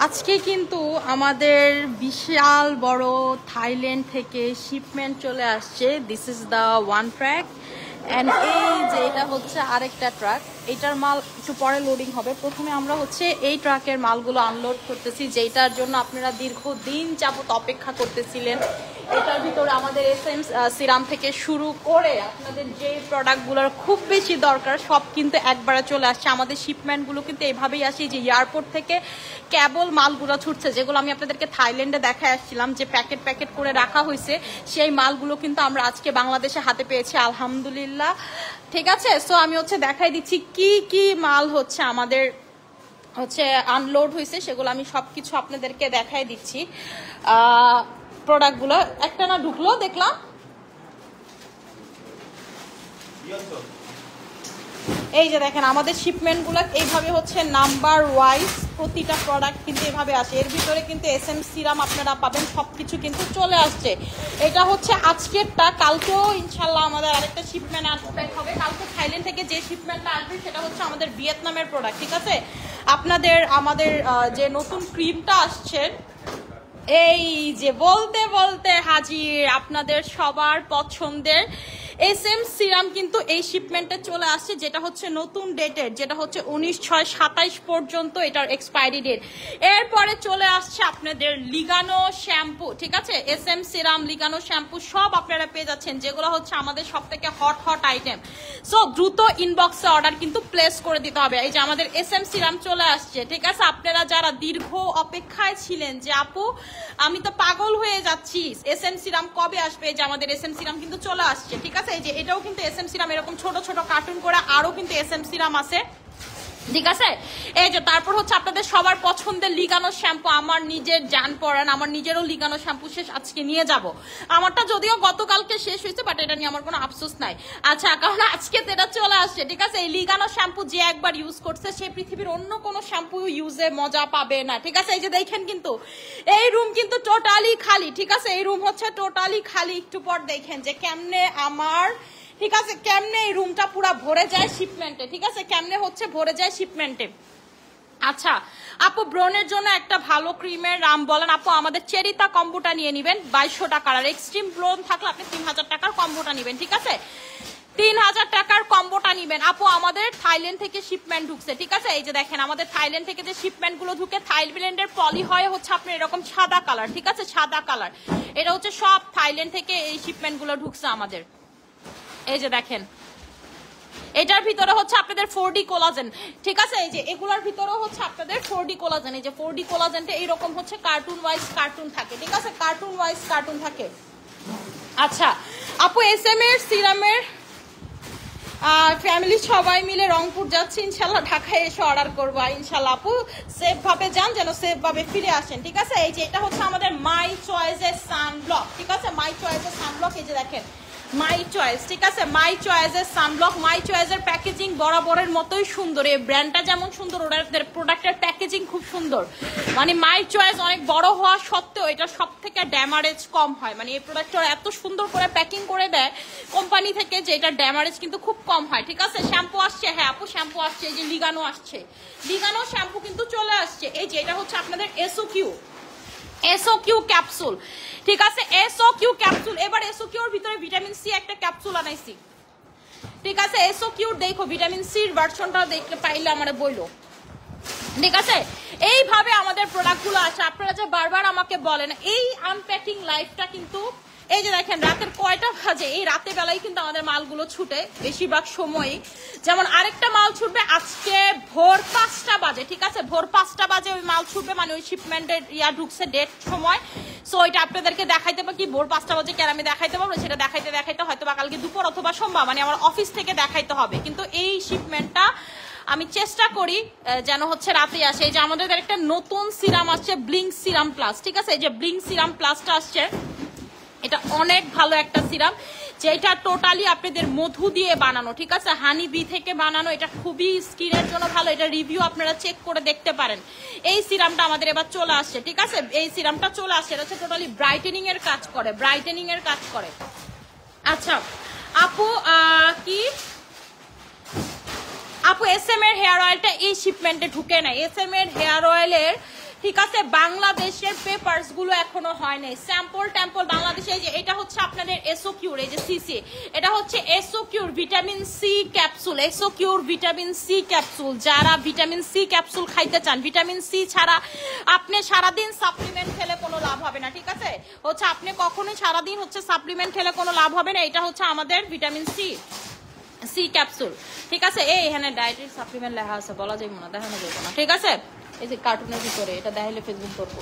আজকে কিন্তু আমাদের বিশাল বড় থাইল্যান্ড থেকে শিপমেন্ট চলে আসছে। This is the one truck and এই যে এটা হচ্ছে আরেকটা ট্রাক। এটার মাল একটু পরে লোডিং হবে। প্রথমে আমরা হচ্ছে এই ট্রাকের মালগুলো আনলোড করতেছি, যেটার জন্য আপনারা দীর্ঘদিন যাবত অপেক্ষা করতেছিলেন। এটার ভিতরে আমাদের এসএম সিরাম থেকে শুরু করে আপনাদের যে প্রোডাক্টগুলোর খুব বেশি দরকার সব কিন্তু একবারে চলে আসছে। আমাদের শিপমেন্টগুলো কিন্তু এভাবেই আসে যে এয়ারপোর্ট থেকে কেবল মালগুলো ছুটছে, যেগুলো আমি আপনাদেরকে থাইল্যান্ডে দেখায় আসছিলাম যে প্যাকেট প্যাকেট করে রাখা হয়েছে, সেই মালগুলো কিন্তু আমরা আজকে বাংলাদেশে হাতে পেয়েছি আলহামদুলিল্লাহ। ঠিক আছে, সো আমি হচ্ছে দেখাই দিচ্ছি কি কি মাল হচ্ছে আমাদের হচ্ছে আনলোড হয়েছে, সেগুলো আমি সবকিছু আপনাদেরকে দেখাই দিচ্ছি। প্রোডাক্টগুলো একটা না ঢুকলো দেখলাম। এই যে দেখেন আমাদের শিপমেন্টগুলো এইভাবে হচ্ছে নাম্বার ওয়াইজ প্রতিটা প্রোডাক্ট কিন্তু এভাবে আসে। এর ভিতরে কিন্তু এসএম সিরাম আপনারা পাবেন, সবকিছু কিন্তু চলে আসছে। এটা হচ্ছে আজকেরটা, কালকেও ইনশাল্লাহ আমাদের আরেকটা শিপমেন্ট আসবে হবে। কালকে থাইল্যান্ড থেকে যে শিপমেন্টটা আসবে সেটা হচ্ছে আমাদের ভিয়েতনামের প্রোডাক্ট। ঠিক আছে, আমাদের যে নতুন ক্রিমটা আসছে, এই যে বলতে বলতে হাজির আপনাদের সবার পছন্দের এসএম সিরাম কিন্তু এই শিপমেন্টে চলে আসছে, যেটা হচ্ছে নতুন ডেটের, যেটা হচ্ছে 19/6/27 পর্যন্ত এটার এক্সপায়ারি ডেট। এরপরে চলে আসছে আপনাদের লিগানো শ্যাম্পু। ঠিক আছে, এসএম সিরাম, লিগানো শ্যাম্পু সব আপনারা পেয়ে যাচ্ছেন, যেগুলো হচ্ছে আমাদের সব থেকে হট হট আইটেম। সো দ্রুত ইনবক্সে অর্ডার কিন্তু প্লেস করে দিতে হবে। এই যে আমাদের এসএম সিরাম চলে আসছে। ঠিক আছে, আপনারা যারা দীর্ঘ অপেক্ষায় ছিলেন যে আপু আমি তো পাগল হয়ে যাচ্ছি এসএম সিরাম কবে আসবে, যে আমাদের এসএম সিরাম কিন্তু চলে আসছে। ঠিক আছে, এই যে এটাও কিন্তু এসএম সিরাম, এরকম ছোট ছোট কার্টুন করে আরো কিন্তু এসএম সিরাম আছে। ঠিক আছে, এই যে তারপর হচ্ছে আপনাদের সবার পছন্দের লিগানো শ্যাম্পু। আমার নিজের জান পড়ান, আমার নিজেরও লিগানো শ্যাম্পু শেষ, আজকে নিয়ে যাব। আমারটা যদিও গতকালকে শেষ হয়েছে, বাট এটা নিয়ে আমার কোনো আফসোস নাই। আচ্ছা, কারণ আজকে এটা চলে আসছে। ঠিক আছে, এই লিগানো শ্যাম্পু যে একবার ইউজ করছে সে পৃথিবীর অন্য কোনো শ্যাম্পু ইউজে মজা পাবে না। ঠিক আছে, এই যে দেখেন কিন্তু এই রুম কিন্তু টোটালি খালি। ঠিক আছে, এই রুম হচ্ছে টোটালি খালি। একটু পর দেখেন যে কেমনে আমার, ঠিক আছে, কেমনে এই রুমটা পুরো ভরে যায় শিপমেন্টে। ঠিক আছে, কেমনে হচ্ছে ভরে যায় শিপমেন্টে। আচ্ছা আপু, ব্রনের জন্য একটা ভালো ক্রিমের নাম বলেন। আপু আমাদের চেরিতা কম্বোটা নিয়ে নিবেন 2200 টাকার, আর এক্সট্রিম ব্রন থাকলে আপনি 3000 টাকার কম্বোটা নিবেন। ঠিক আছে, 3000 টাকার কম্বোটা নিবেন। আপু আমাদের থাইল্যান্ড থেকে শিপমেন্ট ঢুকছে। ঠিক আছে, এই যে দেখেন আমাদের থাইল্যান্ড থেকে যে শিপমেন্ট গুলো ঢুকে, থাইল্যান্ডের পলি হয় হচ্ছে আপনার এরকম সাদা কালার। ঠিক আছে, সাদা কালার, এটা হচ্ছে সব থাইল্যান্ড থেকে এই শিপমেন্ট গুলো ঢুকছে আমাদের। এই যে দেখেন এটার ভিতরে হচ্ছে আপনাদের 4D কোলাজেন। ঠিক আছে, এই যে এগুলোর ভিতরে হচ্ছে আপনাদের 4D কোলাজেন। এই যে 4D কোলাজেনটা এইরকম হচ্ছে কার্টুন ওয়াইজ কার্টুন থাকে। ঠিক আছে, কার্টুন ওয়াইজ কার্টুন থাকে। আচ্ছা আপু, এসএম এর সিরামের ফ্যামিলি সবাই মিলে রংপুর যাচ্ছি, ইনশাল্লাহ ঢাকায় এসে অর্ডার করবো ইনশাল্লাহ। আপু সেফ ভাবে যান, যেন সেফ ভাবে ফিরে আসেন। ঠিক আছে, এই যে এটা হচ্ছে আমাদের মাই চয়েসের সানব্লক। ঠিক আছে, মাই চয়েসের সানব্লক, এই যে দেখেন মাই চয়েস। ঠিক আছে, মাই চয়েসের সানব্লক। মাই চয়েসের প্যাকেজিং বরাবরের মতোই সুন্দর। এই ব্র্যান্ডটা যেমন সুন্দর, ওদের প্রোডাক্টের প্যাকেজিং খুব সুন্দর। মানে মাই চয়েস অনেক বড় হওয়া সত্ত্বেও এটা সব থেকে ড্যামারেজ কম হয়। মানে এই প্রোডাক্টটা এত সুন্দর করে প্যাকিং করে দেয় কোম্পানি থেকে যে এটা ড্যামারেজ কিন্তু খুব কম হয়। ঠিক আছে, শ্যাম্পু আসছে। হ্যাঁ আপু, শ্যাম্পু আসছে। এই যে লিগানো আসছে, লিগানো শ্যাম্পু কিন্তু চলে আসছে। এই যে এটা হচ্ছে আপনাদের এসওকিউ ক্যাপসুল। ঠিক আছে, এসওকিউ ক্যাপসুল। এবার এসওকিউর ভিতরে ভিটামিন সি একটা ক্যাপসুল আনাইছি। ঠিক আছে, এসওকিউর দেখো ভিটামিন সির ভার্সনটা দেখতে পাইলে আমারে বইলো। ঠিক আছে, এইভাবে আমাদের প্রোডাক্টগুলো আছে। আপনারা যে বারবার আমাকে বলেন এই আনপ্যাকিং লাইফটা কিন্তু, এই যে দেখেন রাতের কয়টা বাজে, এই রাতে বেলায় কিন্তু আমাদের মালগুলো ছুটে বেশিরভাগ সময়ই। যেমন আরেকটা মাল ছুটবে আজকে ভোর 5টা বাজে। ঠিক আছে, ভোর 5টা বাজে ওই মাল ছুটবে, মানে ওই শিপমেন্টের ঢুকছে ডেট সময়। সো এটা আপনাদেরকে দেখাইতে পারি কি ভোর 5টা বাজে কেন আমি দেখাইতে পারবো, সেটা দেখাইতে দেখাইতে হয়তো বা কালকে দুপুর অথবা সোমবার, মানে আমার অফিস থেকে দেখাইতে হবে। কিন্তু এই শিপমেন্টটা আমি চেষ্টা করি যেন হচ্ছে রাতে আসে। এই যে আমাদের একটা নতুন সিরাম আসছে, ব্লিঙ্ক সিরাম প্লাস। ঠিক আছে, এই যে ব্লিঙ্ক সিরাম প্লাসটা আসছে, এটা অনেক ভালো একটা সিরাম, যেটা টোটালি আপনাদের মধু দিয়ে বানানো। ঠিক আছে, হানি বি থেকে বানানো। এটা খুবই স্কিনের জন্য ভালো, এটা রিভিউ আপনারা চেক করে দেখতে পারেন। এই সিরামটা আমাদের এবার চলে আসছে। ঠিক আছে, এই সিরামটা চলে আসছে, এটা হচ্ছে টোটালি ব্রাইটেনিং এর কাজ করে, ব্রাইটেনিং এর কাজ করে। আচ্ছা আপু, কি আপু এসএম এর হেয়ার অয়েলটা এই শিপমেন্টে ঢুকে নাই। এসএম এর হেয়ার অয়েলের ঠিক আছে, বাংলাদেশের পেপারস গুলো এখনো হয় নাই, স্যাম্পল ট্যাম্পল বাংলাদেশে। এই যে এটা হচ্ছে আপনাদের এসোকিউর, এই যে সিসি, এটা হচ্ছে এসোকিউর ভিটামিন সি ক্যাপসুল, এসোকিউর ভিটামিন সি ক্যাপসুল। যারা ভিটামিন সি ক্যাপসুল খাইতে চান, ভিটামিন সি ছাড়া আপনি সারাদিন সাপ্লিমেন্ট খেলে কোনো লাভ হবে না, ঠিক আছে, হচ্ছে আপনি কখনোই সারাদিন হচ্ছে সাপ্লিমেন্ট খেলে কোনো লাভ হবে না। এটা হচ্ছে আমাদের ভিটামিন সি ক্যাপসুল, ঠিক আছে। এই এখানে ডায়েটারি সাপ্লিমেন্ট লেখা আছে, বলা যাবে না, দেখানো যাবে না, ঠিক আছে। এই যে কার্টুনের ভিতরে এটা দেখাইলে ফেসবুক করবো।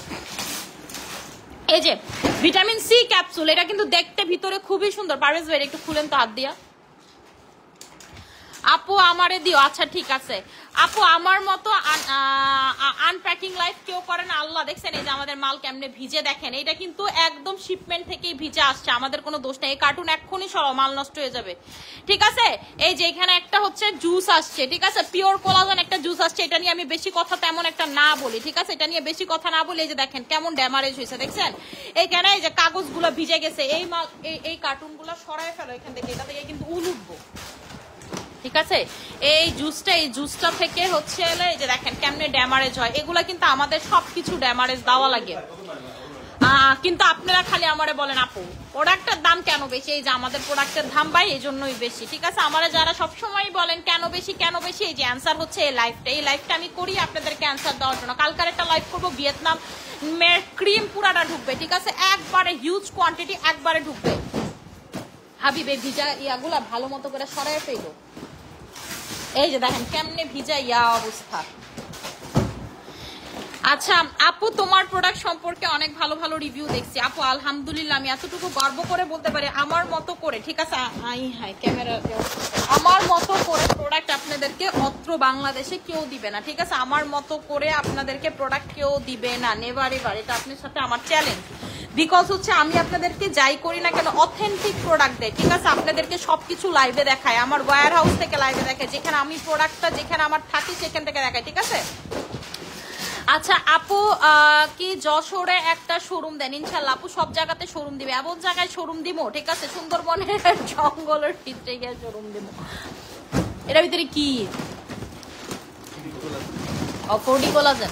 এই যে ভিটামিন সি ক্যাপসুল, এটা কিন্তু দেখতে ভিতরে খুবই সুন্দর। পারভেজ ভাই একটু খুলেন তো হাত দিয়া। আপু আমারে দিও, আচ্ছা ঠিক আছে। আপু আমার মতো আনপ্যাকিং লাইফ কেউ করে না, আল্লাহ দেখছেন এই যে আমাদের মাল কেমনে ভিজে, দেখেন এটা কিন্তু একদম শিপমেন্ট থেকেই ভিজে আসছে, আমাদের কোনো দোষ নেই। এই কার্টুন এক্ষুনি সব মাল নষ্ট হয়ে যাবে, ঠিক আছে। এই যে এখানে একটা হচ্ছে জুস আসছে, ঠিক আছে, পিওর কোলাজেন একটা জুস আসছে। এটা নিয়ে আমি বেশি কথা তেমন একটা না বলি, ঠিক আছে, এটা নিয়ে বেশি কথা না বলি। এই যে দেখেন কেমন ড্যামারেজ হয়েছে, দেখছেন এইখানে এই যে কাগজগুলো ভিজে গেছে। এই মাল এই কার্টুনগুলো সরাই ফেলো এখান থেকে, এটা থেকে কিন্তু উল উঠবো, ঠিক আছে। এই জুসটা থেকে হচ্ছে এই যে দেখেন কেমনে ড্যামারেজ হয়। এগুলা কিন্তু আমাদের সবকিছু ড্যামারেজ দেওয়া লাগে, কিন্তু আপনারা খালি আমারে বলেন আপু প্রোডাক্টের দাম কেন বেশি। এই যে আমাদের প্রোডাক্টের দাম ভাই এই জন্যই বেশি, ঠিক আছে। আমারা যারা সবসময় বলেন কেন বেশি কেন বেশি, এই যে অ্যান্সার হচ্ছে এই লাইফটা আমি করি আপনাদেরকে অ্যান্সার দেওয়ার জন্য। কালকার একটা লাইভ করবো, ভিয়েতনাম ক্রিম পুরাটা ঢুকবে, ঠিক আছে, একবারে হিউজ কোয়ান্টিটি একবারে ঢুকবে। হাবিবে ভিজা ইয়াগুলা ভালো মতো করে সরাই ফেলো। এই যে দেখেন কেমনে ভিজা ইয়া অবস্থা। আচ্ছা আপু তোমার প্রোডাক্ট সম্পর্কে অনেক ভালো ভালো রিভিউ দেখছি আপু, আলহামদুলিল্লাহ। আমি এতটুকু গর্ব করে বলতে পারি আমার মতো করে, ঠিক আছে, ক্যামেরা, আমার মতো করে প্রোডাক্ট আপনাদেরকে অত্র বাংলাদেশে কেউ দিবে না, ঠিক আছে। আমার মতো করে আপনাদেরকে প্রোডাক্ট কেউ দিবে না, নেভার এভার। এটা আপনার সাথে আমার চ্যালেঞ্জ, বিকজ হচ্ছে আমি আপনাদেরকে যাই করি না কেন অথেন্টিক প্রোডাক্ট দেয়, ঠিক আছে। আপনাদেরকে সবকিছু লাইভে দেখায়, আমার ওয়্যার হাউস থেকে লাইভে দেখায়, যেখানে আমি প্রোডাক্টটা যেখানে আমার থাকি সেখান থেকে দেখায়, ঠিক আছে। আচ্ছা আপু কি যশোরে একটা শোরুম দেন? ইনশাল্লাহ আপু সব জায়গাতে শোরুম দিবে, এমন জায়গায় শোরুম দিব, ঠিক আছে, সুন্দরবনের জঙ্গলের ভিতরে গিয়ে শোরুম দিব। এটার ভিতরে কি 4D কোলাজেন।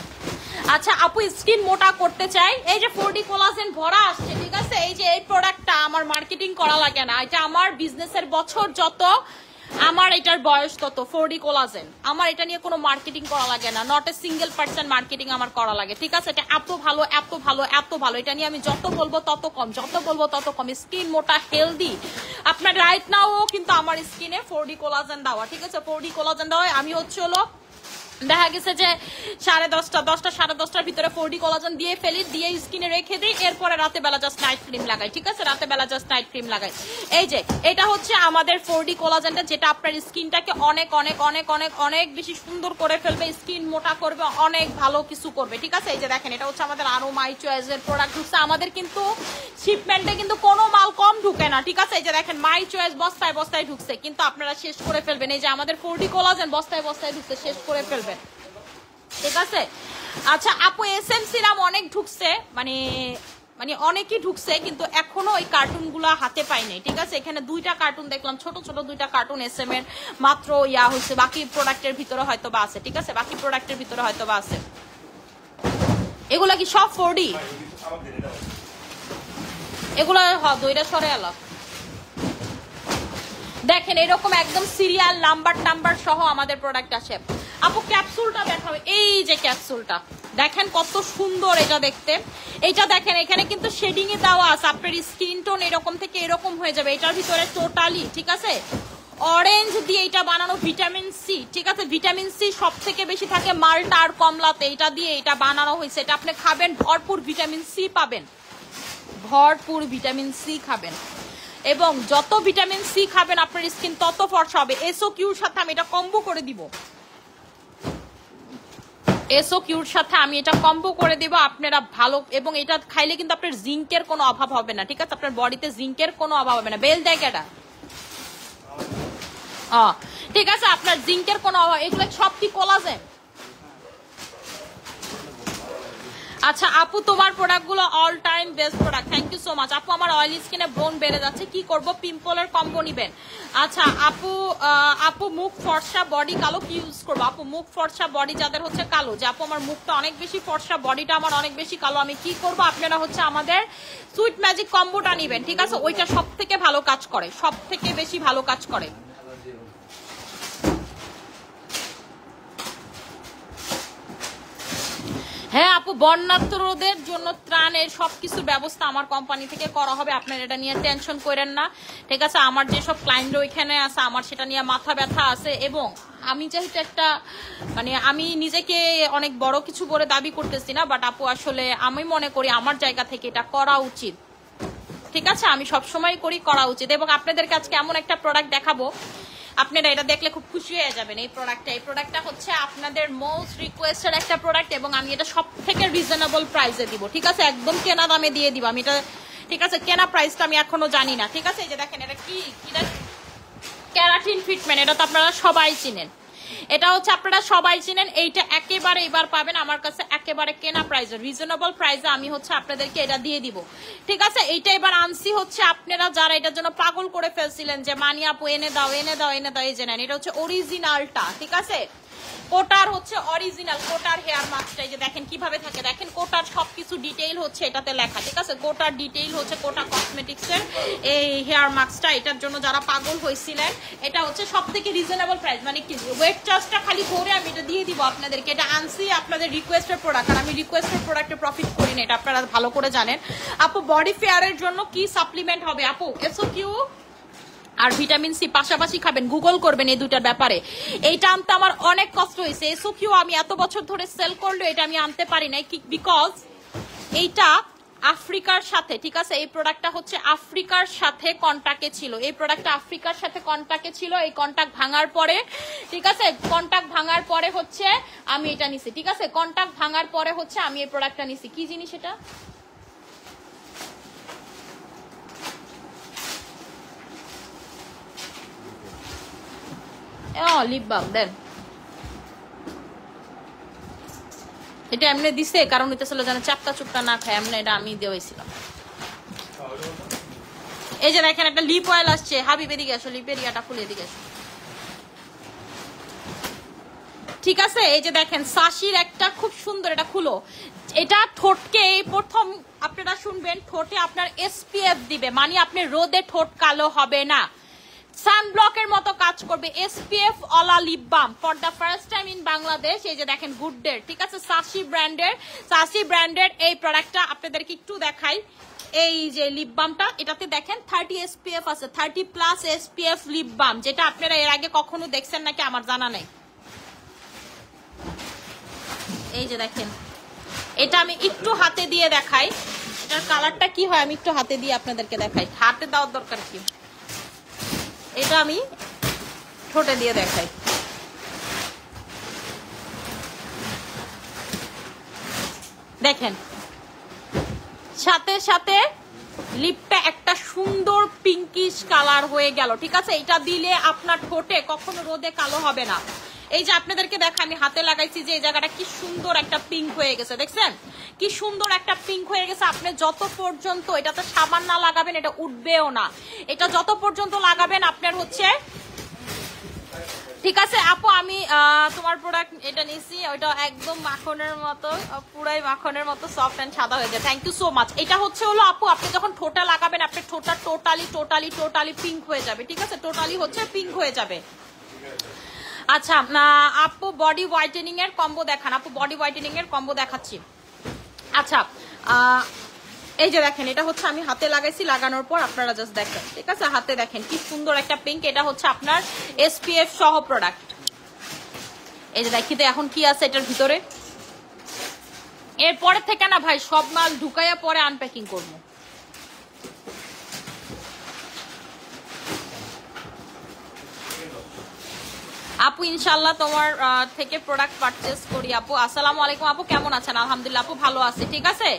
আচ্ছা আপু স্কিন মোটা করতে চাই, এই যে 4D কোলাজেন ভরা আসছে, ঠিক আছে। এই যে এই প্রোডাক্টটা আমার মার্কেটিং করা লাগে না, এটা আমার বিজনেসের বছর যত, আমার এটার বয়স তত। 4D কোলাজেন আমার এটা নিয়ে কোনো মার্কেটিং করা লাগে না, not a single percent marketing আমার করা লাগে, ঠিক আছে। এটা এত ভালো এত ভালো এত ভালো, এটা নিয়ে আমি যত বলবো তত কম, যত বলবো তত কম। স্কিন মোটা হেলদি, আপনার রাইট নাও কিন্তু আমার স্কিনে 4D কোলাজেন দেওয়া, ঠিক আছে, 4D কোলাজেন দেওয়া। আমি হচ্ছে হলো দেখা গেছে যে 10:30 10:30 ভিতরে 4D কোলাজেন দিয়ে ফেলি, দিয়ে স্কিনে রেখে দিই, এরপরে রাতে বেলা জাস্ট নাইট ক্রিম লাগাই, ঠিক আছে, রাতে বেলা জাস্ট নাইট ক্রিম লাগাই। এই যে এটা হচ্ছে আমাদের 4D কোলাজেনটা, যেটা আপনার স্কিনটাকে অনেক অনেক অনেক অনেক অনেক বেশি সুন্দর করে ফেলবে, স্কিন মোটা করবে, অনেক ভালো কিছু করবে, ঠিক আছে। এই যে দেখেন এটা হচ্ছে আমাদের আরো মাই চয়েসের প্রোডাক্ট ঢুকছে, আমাদের কিন্তু শিপমেন্টে কিন্তু কোনো মাল কম ঢুকে না, ঠিক আছে। এই যে দেখেন মাই চয়েস বস্তায় বস্তায় ঢুকছে, কিন্তু আপনারা শেষ করে ফেলবেন। এই যে আমাদের 4D কোলাজেন বস্তায় বস্তায় ঢুকছে, শেষ করে ফেলবেন, ঠিক আছে। আচ্ছা আপু এসএম সিরাম অনেক ঢুকছে, মানে অনেকই ঢুকছে, কিন্তু এখনো ওই কার্টুন গুলা হাতে পাই নাই, ঠিক আছে। এখানে 2টা কার্টুন দেখলাম, ছোট ছোট 2টা কার্টুন এসএম এর মাত্র ইয়া হয়েছে, বাকি প্রোডাক্টের ভিতরে হয়তো বা আছে, ঠিক আছে, বাকি প্রোডাক্টের ভিতরে হয়তো বা আছে। এগুলা কি সব 4D? এগুলা দইটা সরে আলাপ দেখেন এরকম একদম সিরিয়াল নাম্বার সহ আমাদের প্রোডাক্ট আসে। আপু ক্যাপসুলটা দেখাবে, এই যে ক্যাপসুলটা দেখেন কত সুন্দর এটা দেখতে। এইটা দেখেন এখানে কিন্তু শেডিং এ দেওয়া আছে, আপনার স্কিন টোন এরকম থেকে এরকম হয়ে যাবে। এটার ভিতরে টোটালি, ঠিক আছে, অরেঞ্জ দিয়ে এটা বানানো ভিটামিন সি, ঠিক আছে। ভিটামিন সি সব থেকে বেশি থাকে মাল্টা আর কমলাতে, এটা দিয়ে এটা বানানো হয়েছে। এটা আপনি খাবেন ভরপুর ভিটামিন সি পাবেন, ভরপুর ভিটামিন সি খাবেন, এবং যত ভিটামিন সি খাবেন আপনার স্কিন তত ফর্সা হবে। এসও কিউর সাথে আমি এটা কম্বো করে দিব, এসও কিউর সাথে আমি এটা কম্বো করে দিব, আপনারা ভালো। এবং এটা খাইলে কিন্তু আপনার জিঙ্কের কোনো অভাব হবে না, ঠিক আছে, আপনার বডিতে জিঙ্কের কোনো অভাব হবে না। বেল দেয় কেটা, ঠিক আছে, আপনার জিঙ্কের কোনো অভাব, এগুলো সব কি কোলাজেন। আচ্ছা আপু, তোমার প্রোডাক্টগুলো all time best product, thank you so much. আপু আমার অয়েলি স্কিনে ব্রণ বেড়ে যাচ্ছে, কি করব? পিম্পলের কম্বো নিবেন। আচ্ছা আপু, আপু মুখ ফর্সা বডি কালো, কি ইউজ করবো? আপু মুখ ফর্সা বডি যাদের হচ্ছে কালো, যে আপু আমার মুখটা অনেক বেশি ফর্সা, বডিটা আমার অনেক বেশি কালো, আমি কি করব? আপনারা হচ্ছে আমাদের সুইট ম্যাজিক কম্বোটা নিবেন, ঠিক আছে? ওইটা সব থেকে ভালো কাজ করে, সব থেকে বেশি ভালো কাজ করে। হ্যাঁ আপু, বন্যার্থদের জন্য ত্রাণের সবকিছু ব্যবস্থা আমার কোম্পানি থেকে করা হবে, আপনারা এটা নিয়ে টেনশন করেন না, ঠিক আছে? আমার যেসব ক্লায়েন্ট ওইখানে আছে, আমার সেটা নিয়ে মাথা ব্যথা আছে, এবং আমি যেহেতু একটা মানে আমি নিজেকে অনেক বড় কিছু বলে দাবি করতেছি না, বাট আপু আসলে আমি মনে করি আমার জায়গা থেকে এটা করা উচিত, ঠিক আছে? আমি সবসময় করা উচিত। এবং আপনাদেরকে আজকে এমন একটা প্রোডাক্ট দেখাবো, আপনারা এটা দেখলে খুব খুশি হয়ে যাবেন। এই প্রোডাক্টটা হচ্ছে আপনাদের মোস্ট রিকোয়েস্টেড একটা প্রোডাক্ট, এবং আমি এটা সব থেকে রিজনেবল প্রাইসে দিব, ঠিক আছে? একদম কেনা দামে দিয়ে দিব আমি এটা, ঠিক আছে? কেনা প্রাইসটা আমি এখনো জানি না, ঠিক আছে? এই যে দেখেন, এটা কি ক্যারাটিন ট্রিটমেন্ট, এটা তো আপনারা সবাই চিনেন, এটা হচ্ছে আপনারা সবাই চিনেন। এইটা একেবারে এবার পাবেন আমার কাছে একেবারে কেনা প্রাইসে, রিজনেবল প্রাইসে আমি হচ্ছে আপনাদেরকে এটা দিয়ে দিব, ঠিক আছে? এইটা এবার আনছি হচ্ছে আপনারা যারা এটার জন্য পাগল করে ফেলছিলেন যে মানি আপু এনে দাও এনে দাও এনে দাও, এই যে নেন, এটা হচ্ছে অরিজিনালটা, ঠিক আছে? কোটার হচ্ছে অরিজিনাল কোটার হেয়ার মাস্কটা, এই যে দেখেন কিভাবে থাকে, দেখেন কোটার সবকিছু ডিটেইল হচ্ছে এটাতে লেখা, ঠিক আছে? কোটার ডিটেইল হচ্ছে কোটা কসমেটিক্সের এই হেয়ার মাস্কটা, এটার জন্য যারা পাগল হয়েছিলেন, এটা হচ্ছে সব থেকে রিজনেবল প্রাইস, মানে কি ওয়েট চার্জটা খালি করে আমি এটা দিয়ে দিব আপনাদেরকে। এটা আনসি আপনাদের রিকোয়েস্টের প্রোডাক্ট, আর আমি রিকোয়েস্টের প্রোডাক্টে প্রফিট করি না, এটা আপনারা ভালো করে জানেন। আপু বডি ফেয়ারের জন্য কি সাপ্লিমেন্ট হবে? আপু এসওকিউ আর ভিটামিন সি পাশাপাশি খাবেন, গুগল করবেন এই দুটার ব্যাপারে। এইটা আনতে আমার অনেক কষ্ট হয়েছে, এসওকিউ আমি এত বছর ধরে সেল করলেও এটা আমি আনতে পারি নাই, বিকজ এইটা আফ্রিকার সাথে, ঠিক আছে? এই প্রোডাক্টটা হচ্ছে আফ্রিকার সাথে কন্টাক্টে ছিল, এই প্রোডাক্টটা আফ্রিকার সাথে কন্টাক্টে ছিল, এই কন্টাক্ট ভাঙার পরে, ঠিক আছে? কন্টাক্ট ভাঙার পরে হচ্ছে আমি এটা নিছি, ঠিক আছে? কন্টাক্ট ভাঙার পরে হচ্ছে আমি এই প্রোডাক্টটা নিছি। কি জিনিস এটা? লিপ বাম দেন, এটা এমনি দিছে কারণ হইতেছিল যেন চাপটা চুপটা না খায়, এমনি এটা আমি দিয়েছিলাম। এই যে দেখেন একটা লিপ অয়েল আসছে, হাবিব এদিকে আসো, লিপের ইয়াটা খুলে এদিকে আসো, ঠিক আছে? এই যে দেখেন সাশির একটা খুব সুন্দর, এটা খুলো, এটা ঠোঁটকে এই প্রথম আপনারা শুনবেন, ঠোঁটে আপনার এসপিএফ দিবে, মানে আপনার রোদে ঠোঁট কালো হবে না, সানব্লকের মতো কাজ করবে, এসপিএফ অলা lip balm for the first time in Bangladesh. এই যে দেখেন গুড ডে, ঠিক আছে? সাশি ব্র্যান্ডের এই প্রোডাক্টটা আপনাদেরকে একটু দেখাই। এই যে লিপ বামটা, এটাতে দেখেন 30 এসপিএফ আছে, 30+ এসপিএফ লিপ বাম, যেটা আপনারা এর আগে কখনো দেখছেন নাকি আমার জানা নেই। এই যে দেখেন, এটা আমি একটু হাতে দিয়ে দেখাই, এটার কালারটা কি হয় আমি একটু হাতে দিয়ে আপনাদেরকে দেখাই, হাতে দেওয়ার দরকার কি, এটা আমি ঠোঁটে দিয়ে দেখাই। দেখেন সাথে সাথে লিপটা একটা সুন্দর পিঙ্কিশ কালার হয়ে গেল, ঠিক আছে? এটা দিলে আপনার ঠোঁটে কখনো রোদে কালো হবে না। এই যে আপনাদেরকে দেখা আমি হাতে লাগাইছি, যে এই জায়গাটা কি সুন্দর একটা পিঙ্ক হয়ে গেছে, দেখছেন কি সুন্দর একটা পিঙ্ক হয়ে গেছে। আপনি যত পর্যন্ত এটাতে সাবান না লাগাবেন এটা উঠবেও না, এটা যত পর্যন্ত লাগাবেন আপনার হচ্ছে, ঠিক আছে? আপু আমি তোমার প্রোডাক্ট এটা নিছি, ওইটা একদম মাখনের মতো, পুরাই মাখনের মতো সফট এন্ড সাদা হয়ে যায়, থ্যাংক ইউ সো মাচ। এটা হচ্ছে হলো আপু আপনি যখন ঠোঁটে লাগাবেন আপনার ঠোঁটটা টোটালি পিঙ্ক হয়ে যাবে, ঠিক আছে? টোটালি হচ্ছে পিঙ্ক হয়ে যাবে। আচ্ছা আপু বডি হোয়াইটেনিং এর কম্বো দেখান, আপু বডি হোয়াইটেনিং এর কম্বো দেখাচ্ছি। আচ্ছা এই যে দেখেন, এটা হচ্ছে আমি হাতে লাগাইছি, লাগানোর পর আপনারা জাস্ট দেখেন, ঠিক আছে? হাতে দেখেন কি সুন্দর একটা পিঙ্ক, এটা হচ্ছে আপনার এসপিএফ সহ প্রোডাক্ট। এই যে দেখি তো এখন কি আছে এটার ভিতরে, এরপরে থেকে না ভাই সব মাল ঢুকাইয়া পরে আনপ্যাকিং করবো। আপু ইনশাল্লাহ তোমার থেকে প্রোডাক্ট পারচেজ করি আপু। আসসালামু আলাইকুম আপু, কেমন আছেন? আলহামদুলিল্লাহ আপু, ভালো আছি। ঠিক আছে,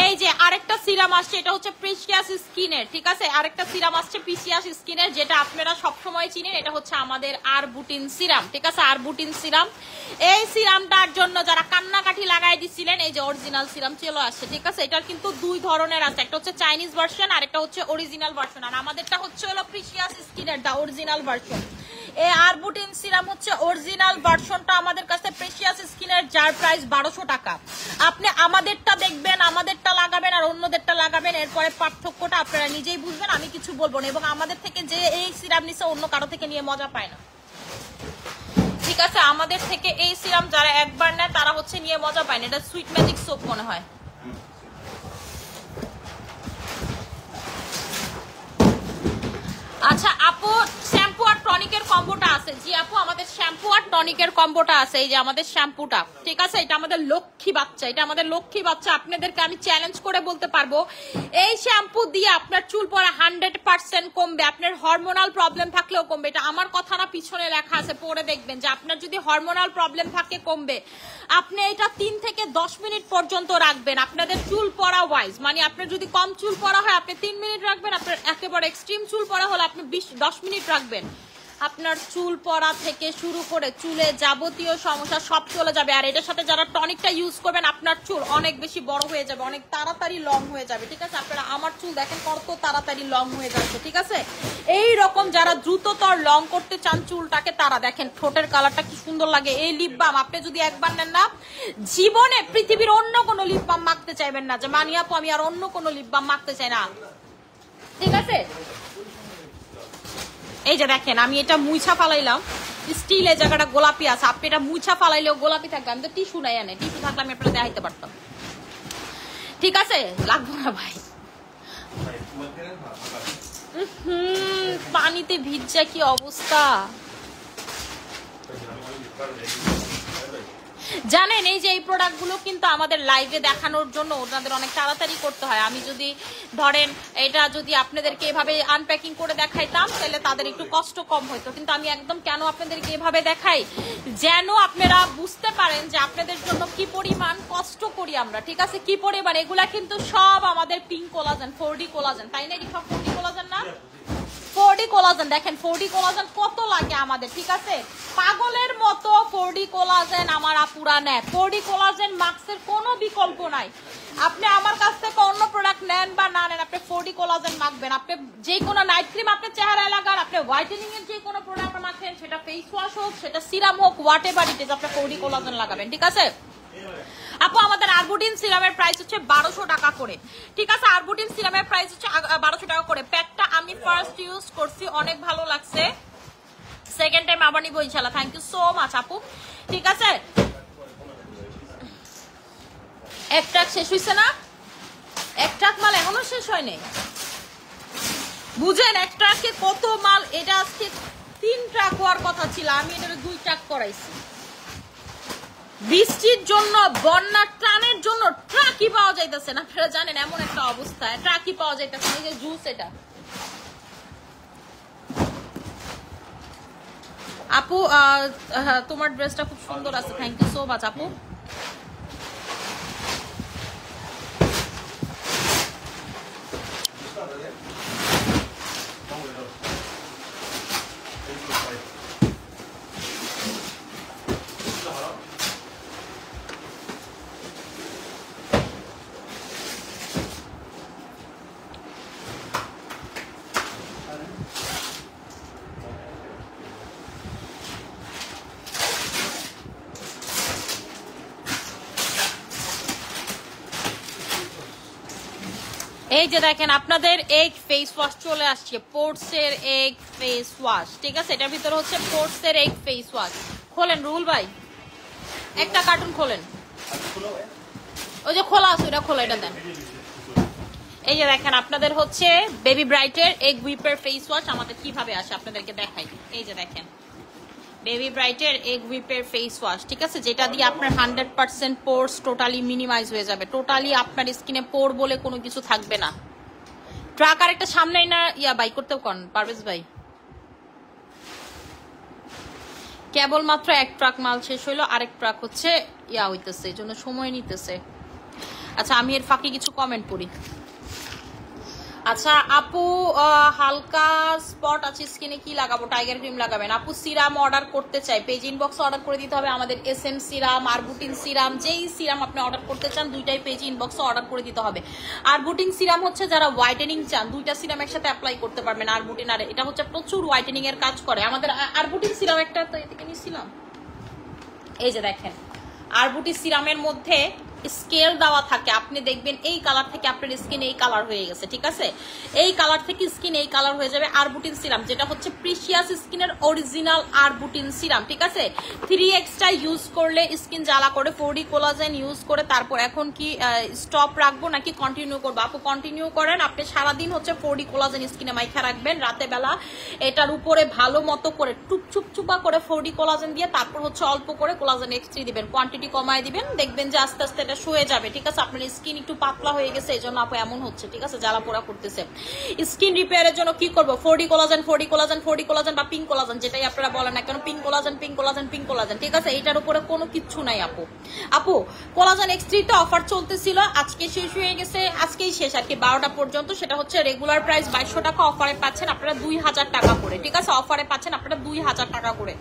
এই যে আরেকটা সিরাম আসছে, এটা হচ্ছে প্রিসিয়াস স্কিনের। ঠিক আছে, আরেকটা সিরাম আসছে প্রিসিয়াস স্কিনের, যেটা আপনারা সবসময় চিনেন। এটা হচ্ছে আমাদের আরবুটিন সিরাম। ঠিক আছে, আরবুটিন সিরাম। এই সিরামটার জন্য যারা কান্নাকাটি লাগাই দিছিলেন, এই যে অরিজিনাল সিরাম চলে আসছে। ঠিক আছে, এটার কিন্তু দুই ধরনের আছে, একটা হচ্ছে চাইনিজ ভার্সন আর একটা হচ্ছে অরিজিনাল ভার্সন। আর আমাদেরটা হচ্ছে হলো প্রিসিয়াস স্কিনের দা অরিজিনাল ভার্সন। এই আরবুটিন সিরাম হচ্ছে অরিজিনাল ভার্সনটা আমাদের কাছে প্রেসিয়াস স্কিনের, যার প্রাইস 1200 টাকা। আপনি আমাদেরটা দেখবেন, আমাদেরটা লাগাবেন আর অন্যদেরটা লাগাবেন, এরপরে পার্থক্যটা আপনারা নিজেই বুঝবেন, আমি কিছু বলবো না। এবং আমাদের থেকে যে এই সিরাম নিছে অন্য কারো থেকে নিয়ে মজা পায় না। ঠিক আছে, আমাদের থেকে এই সিরাম যারা একবার নেয় তারা হচ্ছে নিয়ে মজা পায় না। এটা সুইট ম্যাজিক সোপ মনে হয়। আচ্ছা আপু, শ্যাম্পু আর টনিকের কম্বোটা আছে? জি আপু, আমাদের শ্যাম্পু আর টনিকের কম্বোটা আছে। এই যে আমাদের শ্যাম্পুটা, ঠিক আছে, এটা আমাদের লক্ষ্মী বাচ্চা, এটা আমাদের লক্ষ্মী বাচ্চা। আপনাদেরকে আমি চ্যালেঞ্জ করে বলতে পারবো, এই শ্যাম্পু দিয়ে আপনার চুল পড়া 100% কমবে। আপনার হরমোনাল প্রবলেম থাকলেও কমবে। এটা আমার কথা না, পিছনে লেখা আছে, পড়ে দেখবেন যে আপনার যদি হরমোনাল প্রবলেম থাকে কমবে। আপনি এটা 3 থেকে 10 মিনিট পর্যন্ত রাখবেন আপনাদের চুল পড়া ওয়াইজ। মানে আপনার যদি কম চুল পড়া হয় আপনি 3 মিনিট রাখবেন, আপনার একেবারে এক্সট্রিম চুল পড়া হলে আপনি 10 মিনিট রাখবেন। আপনার চুল পড়া থেকে শুরু করে চুলে যাবতীয় সমস্যা সব চলে যাবে। আর এটার সাথে যারা টনিকটা ইউজ করবেন, আপনার চুল অনেক বেশি বড় হয়ে যাবে, অনেক তাড়াতাড়ি লং হয়ে যাবে। ঠিক আছে, আপনারা আমার চুল দেখেন কত তাড়াতাড়ি লং হয়ে যাচ্ছে। ঠিক আছে, এই রকম যারা দ্রুততর লং করতে চান চুলটাকে, তারা দেখেন ঠোঁটের কালারটা কি সুন্দর লাগে। এই লিপ বাম আপনি যদি একবার নেন না, জীবনে পৃথিবীর অন্য কোনো লিপ বাম মাখতে চাইবেন না, যে মানি আপু আমি আর অন্য কোনো লিপ বাম মাখতে চাই না। ঠিক আছে, এই যে দেখেন আমি এটা মুইছা ফালাইলাম, স্টিল এই জায়গাটা গোলাপি আছে। আপনি এটা মুইছা ফালাইলেও গোলাপি থাকবে। আমি তো টিস্যু নাই, আনে টিস্যু থাকলে আমি আপনারা দেখাইতে পারতাম। ঠিক আছে, লাগবো না ভাই। পানিতে ভিজা কি অবস্থা জানেন। এই যে এই প্রোডাক্টগুলো কিন্তু আমাদের লাইভে দেখানোর জন্য ওনাদের অনেক তাড়াতাড়ি করতে হয়। আমি যদি ধরেন এটা যদি আপনাদেরকে এভাবে আনপ্যাকিং করে দেখাইতাম তাহলে তাদের একটু কষ্ট কম হইতো। কিন্তু আমি একদম কেন আপনাদেরকে এভাবে দেখাই, যেন আপনারা বুঝতে পারেন যে আপনাদের জন্য কি পরিমাণ কষ্ট করি আমরা। ঠিক আছে, কি পরিমাণ। এগুলা কিন্তু সব আমাদের পিঙ্ক কোলাজেন, 4D কোলাজেন, তাই না? এটা সব 4D কোলাজেন না? 4D কোলাজেন দেখেন, 4D কোলাজেন কত লাগে আমাদের। ঠিক আছে, পাগলের মতো 4D কোলাজেন আমার আপুরা নেয়। 4D কোলাজেন মাস্কের কোনো বিকল্প নাই। আপনি আমার কাছ থেকে অন্য প্রোডাক্ট নেন বা না নেন, আপনি 4D কোলাজেন মাখবেন। আপনি যে কোনো নাইট ক্রিম আপনি চেহারায় লাগান, আপনি হোয়াইটেনিং এর যে কোনো প্রোডাক্ট মাখেন, সেটা ফেস ওয়াশ হোক, সেটা সিরাম হোক, হোয়াট এভার ইট ইজ, আপনি 4D কোলাজেন লাগাবেন। ঠিক আছে আপু, আমাদের আরবুটিন সিরামের প্রাইস হচ্ছে 1200 টাকা করে। ঠিক আছে, আরবুটিন সিরামের প্রাইস হচ্ছে 1200 টাকা করে। প্যাকটা আমি ফার্স্ট ইউজ করছি, অনেক ভালো লাগছে। সেকেন্ড টাইম আবার নিবো ইনশাল্লাহ। থ্যাংক ইউ সো মাচ আপু। ঠিক আছে, এক ট্রাক শেষ হয়েছে না? এক ট্রাক মাল এখনো শেষ হয়নি, বুঝেন? এক ট্রাকে কত মাল। এটা আজকে 3 ট্রাক হওয়ার কথা ছিল, আমি এটা 2 ট্রাক করাইছি। বৃষ্টির জন্য, বন্যার ত্রাণের জন্য ট্রাকই পাওয়া যাইতেছে না। আপনারা জানেন এমন একটা অবস্থা, ট্রাকই পাওয়া যাইতেছে না। এই যে জুস, এটা আপু তোমার ড্রেসটা খুব সুন্দর আছে। থ্যাংক ইউ সো মাচ আপু। এই যে দেখেন আপনাদের এগ ফেস ওয়াশ চলে আসছে, পোর্টসের এগ ফেস ওয়াশ। ঠিক আছে, এটার ভিতরে হচ্ছে পোর্টসের এগ ফেস ওয়াশ। খোলেন রুল ভাই, একটা কার্টুন খোলেন। ওই যে খোলা আছে ওটা খোলা, এটা দেন। এই যে দেখেন আপনাদের হচ্ছে বেবি ব্রাইটের এগ হুইপের ফেস ওয়াশ আমাদের কিভাবে আসে আপনাদেরকে দেখাই। এই যে দেখেন বেবি ব্রাইটের এগ হুইপের ফেস ওয়াশ। ঠিক আছে, যেটা দিয়ে আপনার 100% পোরস টোটালি মিনিমাইজ হয়ে যাবে। টোটালি আপনার স্কিনে পোর বলে কোনো কিছু থাকবে না। ট্রাক আর একটা সামনেই না ইয়া বাই করতেও কন পারভেজ ভাই। কেবলমাত্র এক ট্রাক মাল শেষ হইলো, আরেক ট্রাক হচ্ছে ইয়া হইতেছে, এই জন্য সময় নিতেছে। আচ্ছা আমি এর ফাঁকে কিছু কমেন্ট করি। আচ্ছা আপু হালকা স্পট আছে স্কিনে, কি লাগাবো? টাইগার ক্রিম লাগাবেন। আপু সিরাম অর্ডার করতে চাই, পেজ ইনবক্সে অর্ডার করে দিতে হবে আমাদের এসএম সিরাম, আরবুটিন সিরাম, যেই সিরাম আপনি অর্ডার করতে চান দুইটাই পেজ ইনবক্সে অর্ডার করে দিতে হবে। আরবুটিন সিরাম হচ্ছে যারা হোয়াইটেনিং চান, দুইটা সিরাম একসাথে অ্যাপ্লাই করতে পারবেন। আরবুটিন আর এটা হচ্ছে প্রচুর হোয়াইটেনিং এর কাজ করে। আমাদের আরবুটিন সিরাম একটা তো এদিকে নিয়েছিলাম, এই যে দেখেন আরবুটি সিরামের মধ্যে স্কেল দেওয়া থাকে, আপনি দেখবেন এই কালার থেকে আপনার স্কিন এই কালার হয়ে গেছে, ঠিক আছে? এই কালার থেকে স্কিন এই কালার হয়ে যাবে। আরবুটিন সিরাম যেটা হচ্ছে প্রিশিয়াস স্কিনের অরিজিনাল আরবুটিন সিরাম, ঠিক আছে? 3x ইউজ করলে স্কিন জ্বালা করে, 4D কোলাজেন ইউজ করে তারপর এখন কি স্টপ রাখবো নাকি কন্টিনিউ করবো? আপু কন্টিনিউ করেন। আপনি সারাদিন হচ্ছে 4D কোলাজেন স্কিনে মাইখা রাখবেন, রাতে বেলা এটার উপরে ভালো মতো করে চুপচুপা করে 4D কোলাজেন দিয়ে তারপর হচ্ছে অল্প করে কোলাজেন এক্সট্রি দিবেন, কোয়ান্টিটি কমায় দিবেন, দেখবেন যে আস্তে আস্তে এটা শুয়ে যাবে, ঠিক আছে? আপনার স্কিন একটু পাতলা হয়ে গেছে এই জন্য আপু এমন হচ্ছে, ঠিক আছে? জ্বালা পোড়া করতেছে। স্কিন রিপেয়ারের জন্য কি করবো? 4D collagen, 4D collagen, 4D collagen বা পিঙ্ক কোলাজেন, যেটাই আপনারা বলেন না কেন, pink collagen, pink collagen, pink collagen, ঠিক আছে? এটার উপরে কোনো কিচ্ছু নাই আপু। আপু কোলাজেন এক্সট্রিটা অফার চলতেছিল, আজকে শেষ হয়ে গেছে, আজকেই শেষ আর কি 12টা পর্যন্ত। সেটা হচ্ছে রেগুলার প্রাইস 2200 টাকা, অফারে পাচ্ছেন আপনারা 2000 টাকা করে, ঠিক আছে? অফারে পাচ্ছেন আপনারা 2000 টাকা করে।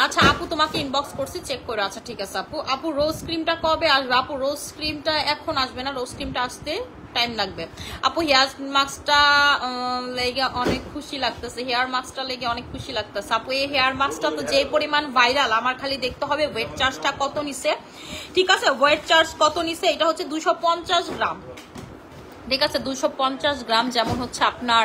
আচ্ছা আপু তোমাকে ইনবক্স করছি, চেক করে। আচ্ছা ঠিক আছে আপু। আপু রোজ ক্রিমটা কবে আসবে? আপু রোজ ক্রিমটা এখন আসবে না, রোজ ক্রিমটা আসতে টাইম লাগবে। আপু হেয়ার মাস্কটা লেগে অনেক খুশি লাগতেছে, হেয়ার মাস্কটা লেগে অনেক খুশি লাগতেছে। আপু এই হেয়ার মাস্কটা তো যে পরিমাণ ভাইরাল, আমার খালি দেখতে হবে ওয়েট চার্জটা কত নিছে, ঠিক আছে? ওয়েট চার্জ কত নিছে? এটা হচ্ছে 250 গ্রাম, ঠিক আছে? 250 গ্রাম, যেমন হচ্ছে আপনার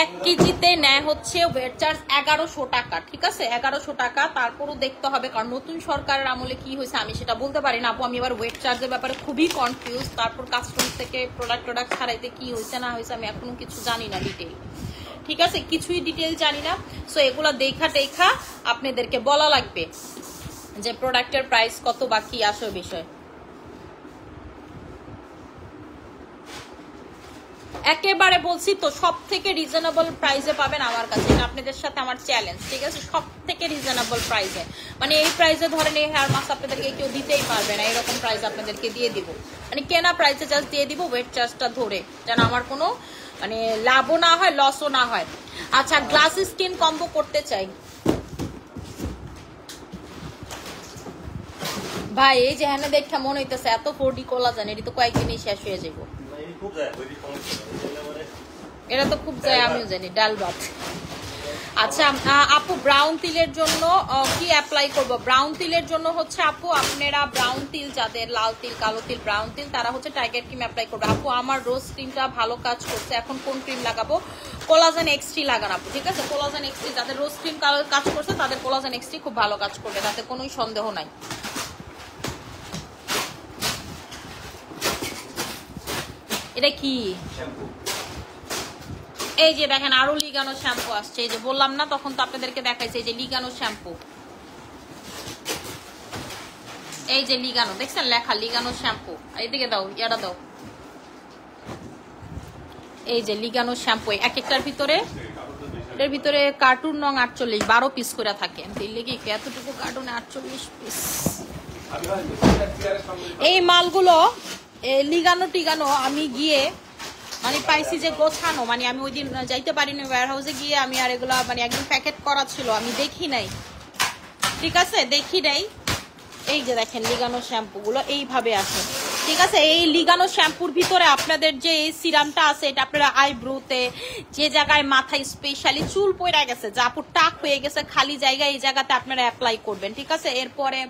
1 কেজিতে নেয় হচ্ছে ওয়েট চার্জ 1100 টাকা, ঠিক আছে? 1100 টাকা। তারপরও দেখতে হবে, কারণ নতুন সরকারের আমলে কি হয়েছে আমি সেটা বলতে পারি না আপু। আমি এবার ওয়েট চার্জের ব্যাপারে খুবই কনফিউজ। তারপর কাস্টমার থেকে প্রোডাক্ট ছাড়াইতে কি হয়েছে না হয়েছে আমি এখনো কিছু জানি না ডিটেইল, ঠিক আছে? কিছুই ডিটেইল জানি না। সো এগুলা দেখা আপনাদেরকে বলা লাগবে যে প্রোডাক্টের প্রাইস কত বা কি আসে বিষয়। একেবারে বলছি তো সব থেকে রিজনেবল প্রাইসে পাবেন আমার কাছে, এটা আপনাদের সাথে আমার চ্যালেঞ্জ, ঠিক আছে? সব থেকে রিজনেবল প্রাইসে, মানে এই প্রাইসে ধরেন এই হেয়ার মাস্ক আপনাদেরকে কেউ দিতেই পারবে না, এরকম প্রাইস আপনাদেরকে দিয়ে দিব, মানে কেনা প্রাইসে জাস্ট দিয়ে দিব ওয়েট চার্জটা ধরে, যেন আমার কোনো মানে লাভও না হয় লসও না হয়। আচ্ছা গ্লাস স্কিন কম্বো করতে চাই ভাই, এই যে হ্যাঁ দেখা মনে হইতেছে এত 4D কোলাজেন, এটি তো কয়েকদিনই শেষ হয়ে যাবো। এটা তো খুব যায়, আমিও জানি ডাল ভাত। আচ্ছা আপু ব্রাউন তিলের জন্য কি অ্যাপ্লাই করব? ব্রাউন তিলের জন্য হচ্ছে আপু আপনারা ব্রাউন তিল, যাদের লাল তিল, কালো তিল, ব্রাউন তিল, তারা হচ্ছে টাইগার ক্রিম অ্যাপ্লাই করবে। আপু আমার রোজ ক্রিমটা ভালো কাজ করছে, এখন কোন ক্রিম লাগাবো? কোলাজেন এক্সট্রি লাগান আপু, ঠিক আছে? কোলাজেন এক্সট্রি, যাদের রোজ ক্রিম কাজ করছে তাদের কোলাজেন এক্সট্রি খুব ভালো কাজ করবে, তাতে কোনো সন্দেহ নাই। এটা কি? এই যে দেখেন আরো লিগানো শ্যাম্পু আসছে, এই যে বললাম না তখন তো আপনাদেরকে দেখাইছে, এই যে লিগানো শ্যাম্পু, এই যে লিগানো, দেখছেন লেখা লিগানো শ্যাম্পু। এইদিকে দাও, ইয়াটা দাও, এই যে লিগানো শ্যাম্পু। এক একটার ভিতরে, এর ভিতরে কার্টুন নং 48, 12 পিস করে থাকে। দিল্লি কি এতটুকু কার্টুনে 48 পিস? এই মালগুলো লিগানো টিগানো আমি গিয়ে মানে পাইছি যে গোছানো, মানে আমি ওই দিন যাইতে পারিনি ওয়্যার হাউসে গিয়ে, আমি আর এগুলা মানে একদম প্যাকেট করা ছিল, আমি দেখি নাই, ঠিক আছে? দেখি নাই। এই যে দেখেন লিগানো শ্যাম্পু গুলো এইভাবে আসে, ঠিক আছে? এই লিগানো শ্যাম্পুর ভিতরে আপনাদের যে এই সিরামটা আছে, এটা আপনারা আইব্রোতে, যে জায়গায় মাথায় স্পেশালি চুল পড়ে গেছে, যা আপুর টাক হয়ে গেছে খালি জায়গায়, এই জায়গাতে আপনারা অ্যাপ্লাই করবেন, ঠিক আছে? এরপরে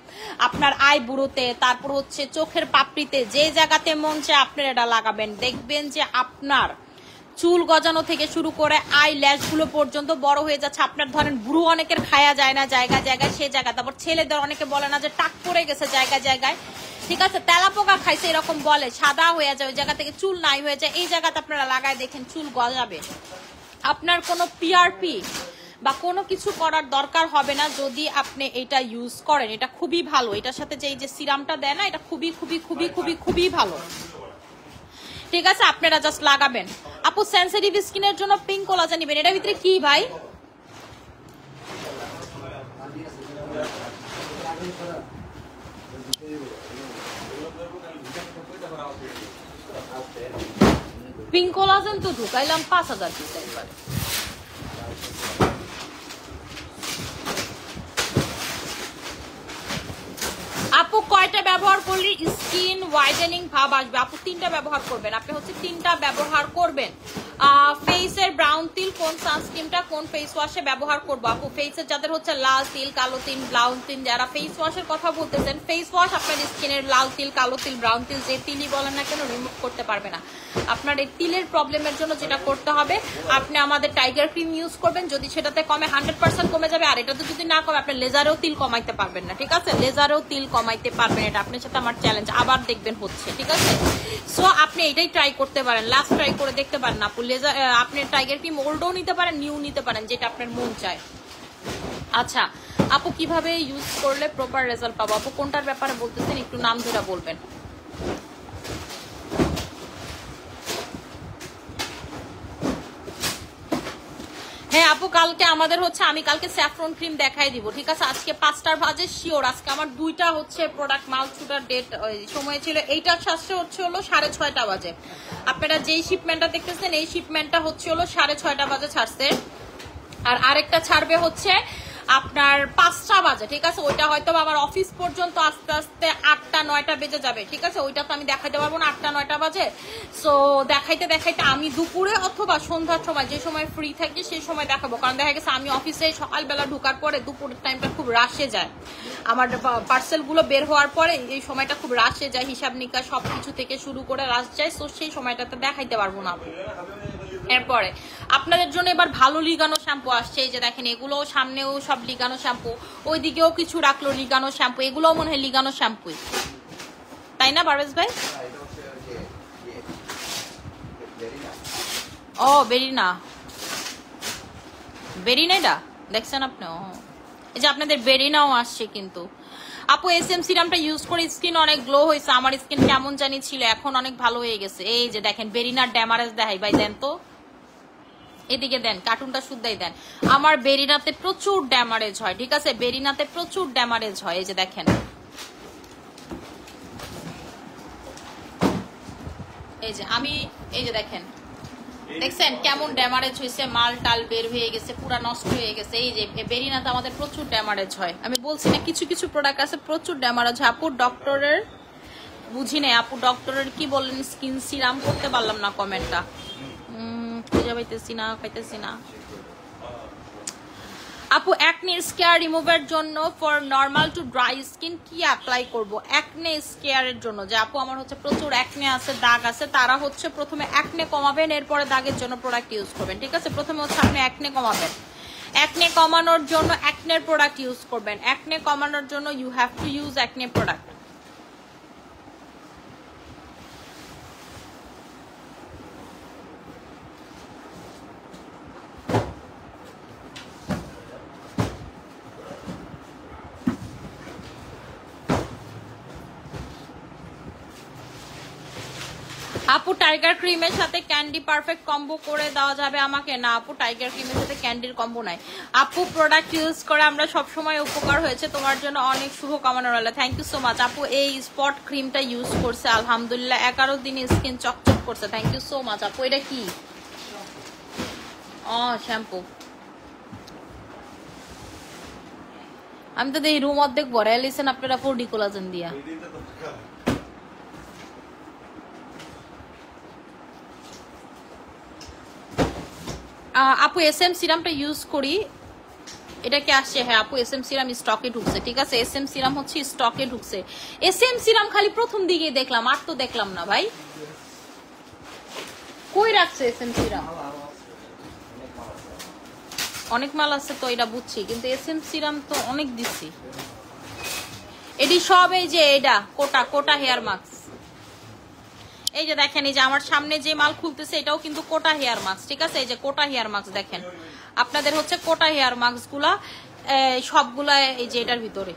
আপনার আইব্রোতে, তারপর হচ্ছে চোখের পাপড়িতে, যে জায়গাতে মন চায় আপনারা এটা লাগাবেন। দেখবেন যে আপনার চুল গজানো থেকে শুরু করে আই ল্যাশ গুলো পর্যন্ত বড় হয়ে যাচ্ছে। আপনার ধরেন ব্রু অনেকের খায়া যায় না জায়গায় জায়গায়, সে জায়গা। তারপর ছেলেদের অনেকে বলে না যে টাক পড়ে গেছে জায়গায় জায়গায়, ঠিক আছে? তেলাপোকা খাইছে এরকম বলে, সাদা হয়ে যায়, ওই জায়গা থেকে চুল নাই হয়ে যায়, এই জায়গাতে আপনারা লাগায় দেখেন চুল গজাবে। আপনার কোনো পিআরপি বা কোনো কিছু করার দরকার হবে না যদি আপনি এটা ইউজ করেন। এটা খুবই ভালো, এটার সাথে যে এই যে সিরামটা দেয় না, এটা খুবই খুবই খুবই খুবই খুবই ভালো, ঠিক আছে? আপনারা জাস্ট লাগাবেন। আপু সেনসিটিভ স্কিনের জন্য পিঙ্ক কোলাজেন নেবেন, এটার ভিতরে কি ভাই? পিঙ্ক কোলাজেন তো ঢুকাইলাম 5000 পিস একবারে। আপু কয়টা ব্যবহার করলে স্কিন হোয়াইটেনিং ভাব আসবে? আপু 3টা ব্যবহার করবেন, আপনি হচ্ছে 3টা ব্যবহার করবেন। ফেসের ব্রাউন তিল কোন সানস্ক্রিনটা কোন ফেস ওয়াশে ব্যবহার করবো? আপু ফেসের যাদের হচ্ছে লাল তিল, কালো তিল, ব্রাউন তিল, যারা ফেস ওয়াশের কথা বলতেছেন, ফেস ওয়াশ আপনার স্কিনের লাল তিল, কালো তিল, ব্রাউন তিল যে তিলই বলেন না কেন রিমুভ করতে পারবে না। আপনার এই তিলের প্রবলেমের জন্য যেটা করতে হবে, আপনি আমাদের টাইগার ক্রিম ইউজ করবেন, যদি সেটাতে কমে 100% কমে যাবে। আর এটাতে যদি না কমে আপনি লেজারেও তিল কমাইতে পারবেন না, ঠিক আছে? লেজারেও তিল কমাইতে পারবেন, এটা আপনার সাথে আমার চ্যালেঞ্জ। আবার দেখবেন হচ্ছে, ঠিক আছে? সো আপনি এটাই ট্রাই করতে পারেন, লাস্ট ট্রাই করে দেখতে পারেন। আপু লেজার আপনি টাইগার ক্রিম ওল্ডও নিতে পারেন, নিউ নিতে পারেন, যেটা আপনার মন চায়। আচ্ছা আপু কিভাবে ইউজ করলে প্রপার রেজাল্ট পাবো? আপু কোনটার ব্যাপারে বলতেছেন একটু নাম ধরে বলবেন। হ্যাঁ আপু কালকে আমাদের হচ্ছে, আমি কালকে স্যাফরন ক্রিম দেখাই দিব, ঠিক আছে? আজকে 5টার বাজে শিওর। আজকে আমার 2টা হচ্ছে প্রোডাক্ট মাল ছুটার ডেট সময় ছিল, এইটার সাথে হচ্ছে হলো 6:30 বাজে। আপনারা যেই শিপমেন্টটা দেখতেছেন এই শিপমেন্টটা হচ্ছে হলো 6:30 বাজে ছাড়ছে, আর আরেকটা ছাড়বে হচ্ছে আপনার 5টা বাজে, ঠিক আছে? ওইটা হয়তো আমার অফিস পর্যন্ত আস্তে আস্তে 8টা-9টা বেজে যাবে, ঠিক আছে? ওইটা তো আমি দেখাইতে পারবো না 8টা-9টা বাজে। সো দেখাইতে দেখাইতে আমি দুপুরে অথবা সন্ধ্যার সময় যে সময় ফ্রি থাকি সেই সময় দেখাবো, কারণ দেখা গেছে আমি অফিসে সকালবেলা ঢোকার পরে দুপুরের টাইমটা খুব রাশে যায়, আমার পার্সেলগুলো বের হওয়ার পরে এই সময়টা খুব রাশে যায়, হিসাব নিকাশ সবকিছু থেকে শুরু করে রাশ যায়। সো সেই সময়টাতে দেখাইতে পারবো না। এরপরে আপনাদের জন্য এবার ভালো লিগানো শ্যাম্পু আসছে, এই যে দেখেন এগুলো সামনেও সব লিগানো শ্যাম্পু, ওইদিকেও কিছু রাখলো লিগানো শ্যাম্পু, এগুলোও মনে হয় লিগানো শ্যাম্পুই, তাই না পারভেজ ভাই? ও বেরিনা, বেরিনা এটা দেখছেন আপনি? এই যে আপনাদের বেরিনাও আসছে কিন্তু। আপু এসএম সিরামটা ইউজ করে স্কিন অনেক গ্লো হয়েছে, আমার স্কিন কেমন জানি ছিল, এখন অনেক ভালো হয়ে গেছে। এই যে দেখেন বেরিনার ড্যামারেজ দেখাই ভাই, দেন তো এদিকে দেন, কার্টুনটা শুদ্ধাই দেন। আমার বেরিনাতে প্রচুর ড্যামারেজ হয়, ঠিক আছে? বেরিনাতে প্রচুর ড্যামারেজ হয়, এই যে দেখেন, এই যে আমি, এই যে দেখেন, দেখছেন কেমন ড্যামারেজ হয়েছে, মাল টাল বের হয়ে গেছে, পুরা নষ্ট হয়ে গেছে। এই যে বেরিনাতে আমাদের প্রচুর ড্যামারেজ হয়, আমি বলছি না কিছু কিছু প্রোডাক্ট আছে প্রচুর ড্যামারেজ হয়। আপু ডক্টরের বুঝি নাই, আপু ডক্টরের কি বলেন? স্কিন সিরাম করতে পারলাম না কমেন্টটা, খুঁজে পাইতেছি না। আপু অ্যাকনে স্কেয়ার রিমুভার জন্য for normal to dry skin কি অ্যাপ্লাই করব? অ্যাকনে স্কেয়ারের জন্য, যে আপু আমার হচ্ছে প্রচুর অ্যাকনে আছে, দাগ আছে, তারা হচ্ছে প্রথমে অ্যাকনে কমাবেন, এরপরে দাগের জন্য প্রোডাক্ট ইউজ করবেন, ঠিক আছে? প্রথমে হচ্ছে আপনি অ্যাকনে কমাবেন, অ্যাকনে কমানোর জন্য অ্যাকনের প্রোডাক্ট ইউজ করবেন। অ্যাকনে কমানোর জন্য you have to use acne product. আপু টাইগার ক্রিমের সাথে ক্যান্ডি পারফেক্ট কম্বো করে দেওয়া যাবে আমাকে? না আপু টাইগার ক্রিমের সাথে ক্যান্ডির কম্বো নাই। আপু প্রোডাক্ট ইউজ করে আমরা সব সময় উপকার হয়েছে, তোমার জন্য অনেক শুভ কামনা রইল। Thank you so much. আপু এই স্পট ক্রিমটা ইউজ করছে আলহামদুলিল্লাহ 11 দিনে স্কিন চকচক করছে। থ্যাংক ইউ সো মাচ আপু। এটা কি? শ্যাম্পু। আমি তো দেখি রুম অর্ধেক ভরে লিছেন আপনারা 4D কোলাজেন দিয়া। আপু এসএম সিরামটা ইউজ করি, এটা কি আসছে? হ্যাঁ আপু এসএম সিরাম স্টকে ঢুকছে, ঠিক আছে? এসএম সিরাম হচ্ছে স্টকে ঢুকছে। এসএম সিরাম খালি প্রথম দিকে দেখলাম, আর তো দেখলাম না ভাই। কই রাখছে এসএম সিরাম? অনেক মাল আছে তো, এটা বুঝছি, কিন্তু এসএম সিরাম তো অনেক দিচ্ছি। এটি সব এই যে এটা কোটা হেয়ার মাস্ক, এই যে দেখেন, এই যে আমার সামনে যে মাল খুলতেছে এটাও কিন্তু কোটা হেয়ার মাস্ক, ঠিক আছে? এই যে কোটা হেয়ার মাস্ক দেখেন, আপনাদের হচ্ছে কোটা হেয়ার মাস্ক গুলা সবগুলা এই যে এটার ভিতরে,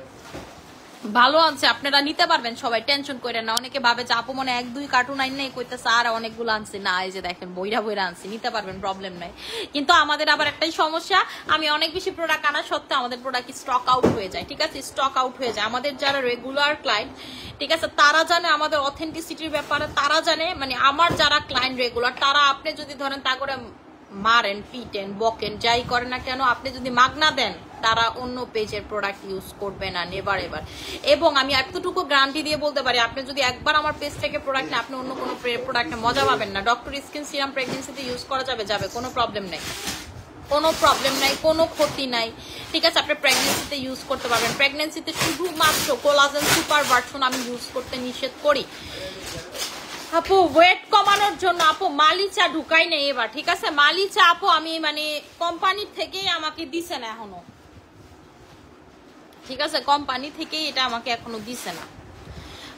ভালো আছে, আপনারা নিতে পারবেন সবাই, টেনশন করেন না। অনেকে ভাবে যে আপু মনে 1-2 কার্টুন আইন নাই কইতেছে আর অনেকগুলো আনছি, না এই যে দেখেন বইরা বইরা আনছি, নিতে পারবেন, প্রবলেম নাই। কিন্তু আমাদের আবার একটাই সমস্যা, আমি অনেক বেশি প্রোডাক্ট আনা সত্ত্বেও আমাদের প্রোডাক্ট স্টক আউট হয়ে যায়, ঠিক আছে, স্টক আউট হয়ে যায়। আমাদের যারা রেগুলার ক্লায়েন্ট, ঠিক আছে, তারা জানে আমাদের অথেন্টিসিটির ব্যাপারে, তারা জানে, মানে আমার যারা ক্লায়েন্ট রেগুলার, তারা আপনি যদি ধরেন তা করে মারেন, পিটেন, বকেন, যাই করেন না কেন, আপনি যদি মাগনা দেন তারা অন্য পেজের প্রোডাক্ট ইউজ করবে না, নেভার এভার। এবং আমি এতটুকু গ্যারান্টি দিয়ে বলতে পারি, আপনি যদি একবার আমার পেজ থেকে প্রোডাক্ট নেন, আপনি অন্য কোনো প্রোডাক্টে মজা পাবেন না। ডক্টর স্কিন সিরাম প্রেগনেন্সিতে ইউজ করা যাবে, কোনো প্রবলেম নেই, কোনো প্রবলেম নাই, কোনো ক্ষতি নাই, ঠিক আছে। আপনি প্রেগনেন্সিতে ইউজ করতে পারবেন। প্রেগনেন্সিতে শুধুমাত্র কোলাজেন সুপার ভার্সন আমি ইউজ করতে নিষেধ করি আপু, ওয়েট কমানোর জন্য। আপু মালিচা ঢুকাই নেই এবার, ঠিক আছে, মালিচা আপু আমি মানে কোম্পানির থেকেই আমাকে দিছে না এখনো, ঠিক আছে, কোম্পানি থেকেই এটা আমাকে এখনো দিছে না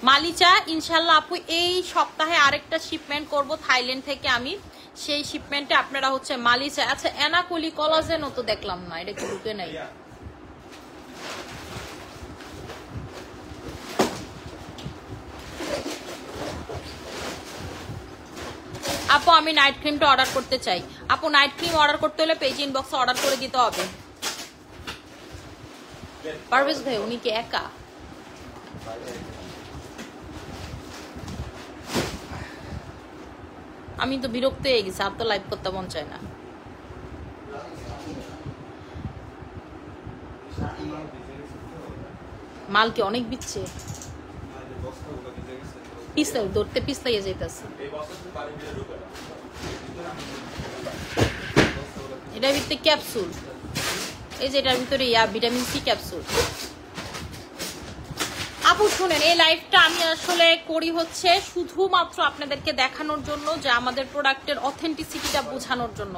মালিচা। ইনশাল্লাহ আপু এই সপ্তাহে আরেকটা শিপমেন্ট করব থাইল্যান্ড থেকে আমি, সেই শিপমেন্টে আপনারা হচ্ছে মালিচা, আচ্ছা এনাকলি কোলাজেনও তো দেখলাম না, এটা কি ঢুকে নাই? আপু আমি নাইট ক্রিমটা অর্ডার করতে চাই। আপু নাইট ক্রিম অর্ডার করতে হলে পেজ ইনবক্সে অর্ডার করে দিতে হবে। পারভেজ ভাই উনি কি একা? আমি তো বিরক্ত হয়ে গেছি, আর তো লাইভ করতে মন চায় না। মাল কি অনেক বিচ্ছে, পিছলাই ধরতে পিছলাইয়া যাইতেছে। এটার ভিতরে ক্যাপসুল, এই যে এটার ভিতরে ভিটামিন সি ক্যাপসুল। আপু শুনেন, এই লাইভটা আমি আসলে করি হচ্ছে শুধুমাত্র আপনাদেরকে দেখানোর জন্য, যে আমাদের প্রোডাক্টের অথেন্টিসিটিটা বোঝানোর জন্য।